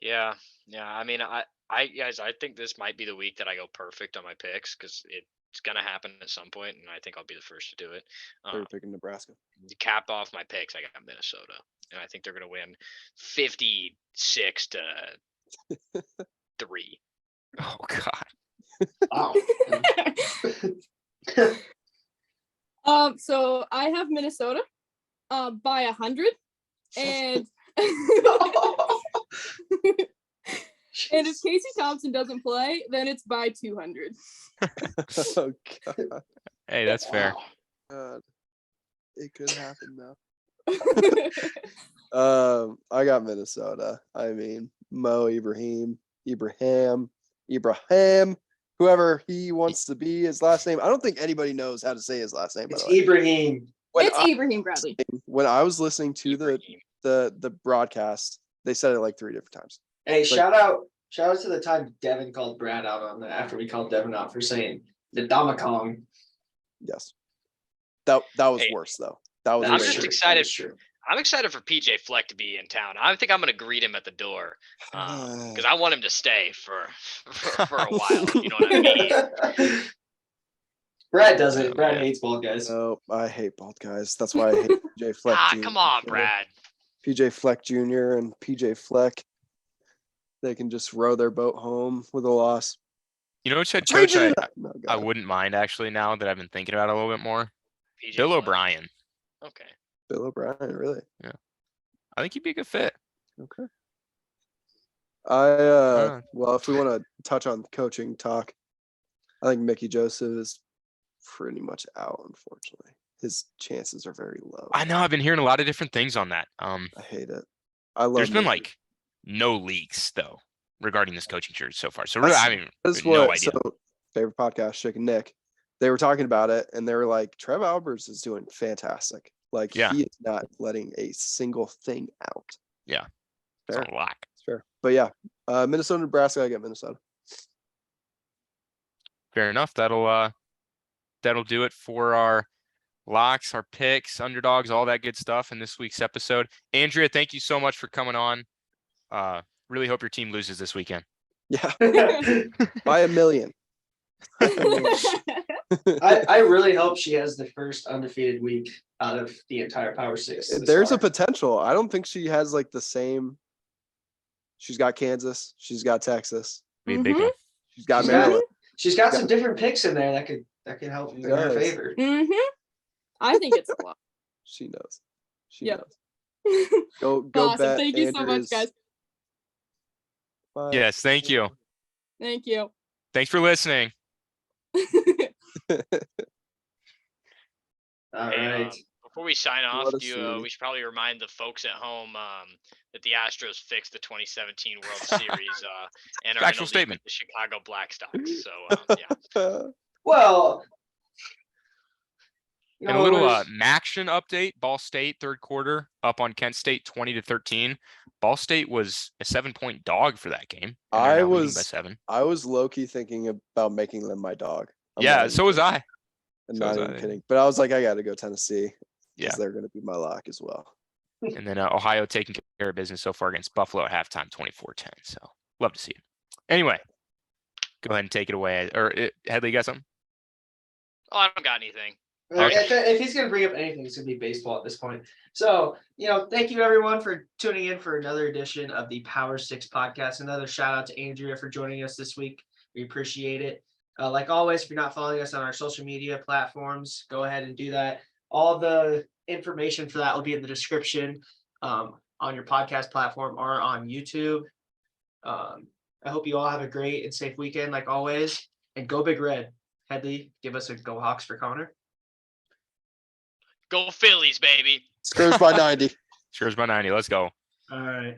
Yeah. I mean, guys, I think this might be the week that I go perfect on my picks because it's gonna happen at some point, and I think I'll be the first to do it. They're picking Nebraska. To cap off my picks, I got Minnesota, and I think they're gonna win 56-3. Oh God. Wow. So I have Minnesota by 100, and and if Casey Thompson doesn't play, then it's by 200. Oh God. Hey, that's fair. God. It could happen now. I got Minnesota. I mean, Ibrahim, whoever he wants to be, his last name. I don't think anybody knows how to say his last name. It's by the way. Ibrahim. It's Ibrahim Bradley. When I was listening to Ibrahim. the broadcast, they said it like 3 different times. Hey, Like- shout out to the time Devin called Brad out on that after we called Devin out for saying the Damakong. Yes. That was Hey, worse though. That was I'm way just worse. excited. That's true. I'm excited for PJ Fleck to be in town. I think I'm gonna greet him at the door because I want him to stay for a while. You know what I mean? Brad doesn't. Oh, Brad man. hates bald guys. No, I hate bald guys. That's why I hate PJ Fleck. Jr. Come on, So, Brad. PJ Fleck Jr. and PJ Fleck. They can just row their boat home with a loss. You know which head Trade coach I, it up. No, go I ahead. wouldn't mind actually now that I've been thinking about it a little bit more? PJ Bill Fleck. O'Brien. Okay. Bill O'Brien, really? I think he'd be a good fit. Okay. Uh. Well, if we want to touch on coaching talk, I think Mickey Joseph is pretty much out, unfortunately. His chances are very low. I know I've been hearing a lot of different things on that. I hate it. I love There's been Mickey. like no leaks though regarding this coaching search so far. So really, I mean, That's no what idea. so favorite podcast, Chick and Nick. They were talking about it and they were like, Trev Alberts is doing fantastic. Like Yeah. he is not letting a single thing out. Yeah. It's Fair. a lock. It's fair. But yeah, Minnesota, Nebraska, I get Minnesota. Fair enough. That'll do it for our locks, our picks, underdogs, all that good stuff in this week's episode. Andrea, thank you so much for coming on. Really hope your team loses this weekend. Yeah. By a million. I really hope she has the first undefeated week out of the entire Power Six. this There's a far. potential. I don't think she has like the same. She's got Kansas. She's got Texas. Be a big Mhm. one. She's got She's got- Maryland. She's got some different picks in there that could help She in her does. favor. I think it's a lot. She knows. She Yep. knows. Go Awesome. bet. Thank you so much, Andrews. guys. Bye. Yes, thank you. Thank you. Thanks for listening. All Hey, right. before we sign off, What a sweetie. we should probably remind the folks at home that the Astros fixed the 2017 World Series and are in a Factual league statement. with the Chicago Blackstocks. So yeah. Well, And a little Maction update. Ball State third quarter up on Kent State 20-13. Ball State was a 7-point dog for that game. and they're I now leading by was 7. I was low key thinking about making them my dog. I'm Yeah, not even so was kidding. I. I'm so not was even I. kidding. But I was like, I got to go Tennessee Yeah. because they're going to be my lock as well. And then Ohio taking care of business so far against Buffalo at halftime, 24-10. So love to see it. Anyway, go ahead and take it away. Or Headley, you got something? Oh, I don't got anything. If he's gonna bring up anything, it's gonna be baseball at this point. So, thank you everyone for tuning in for another edition of the Power Six podcast. Another shout out to Andrea for joining us this week. We appreciate it. Like always, if you're not following us on our social media platforms, go ahead and do that. All the information for that will be in the description on your podcast platform or on YouTube. I hope you all have a great and safe weekend, like always. And go Big Red. Headley, give us a Go Hawks for Connor. Go Phillies, baby. Scores by 90. Scores by 90. Let's go. All right.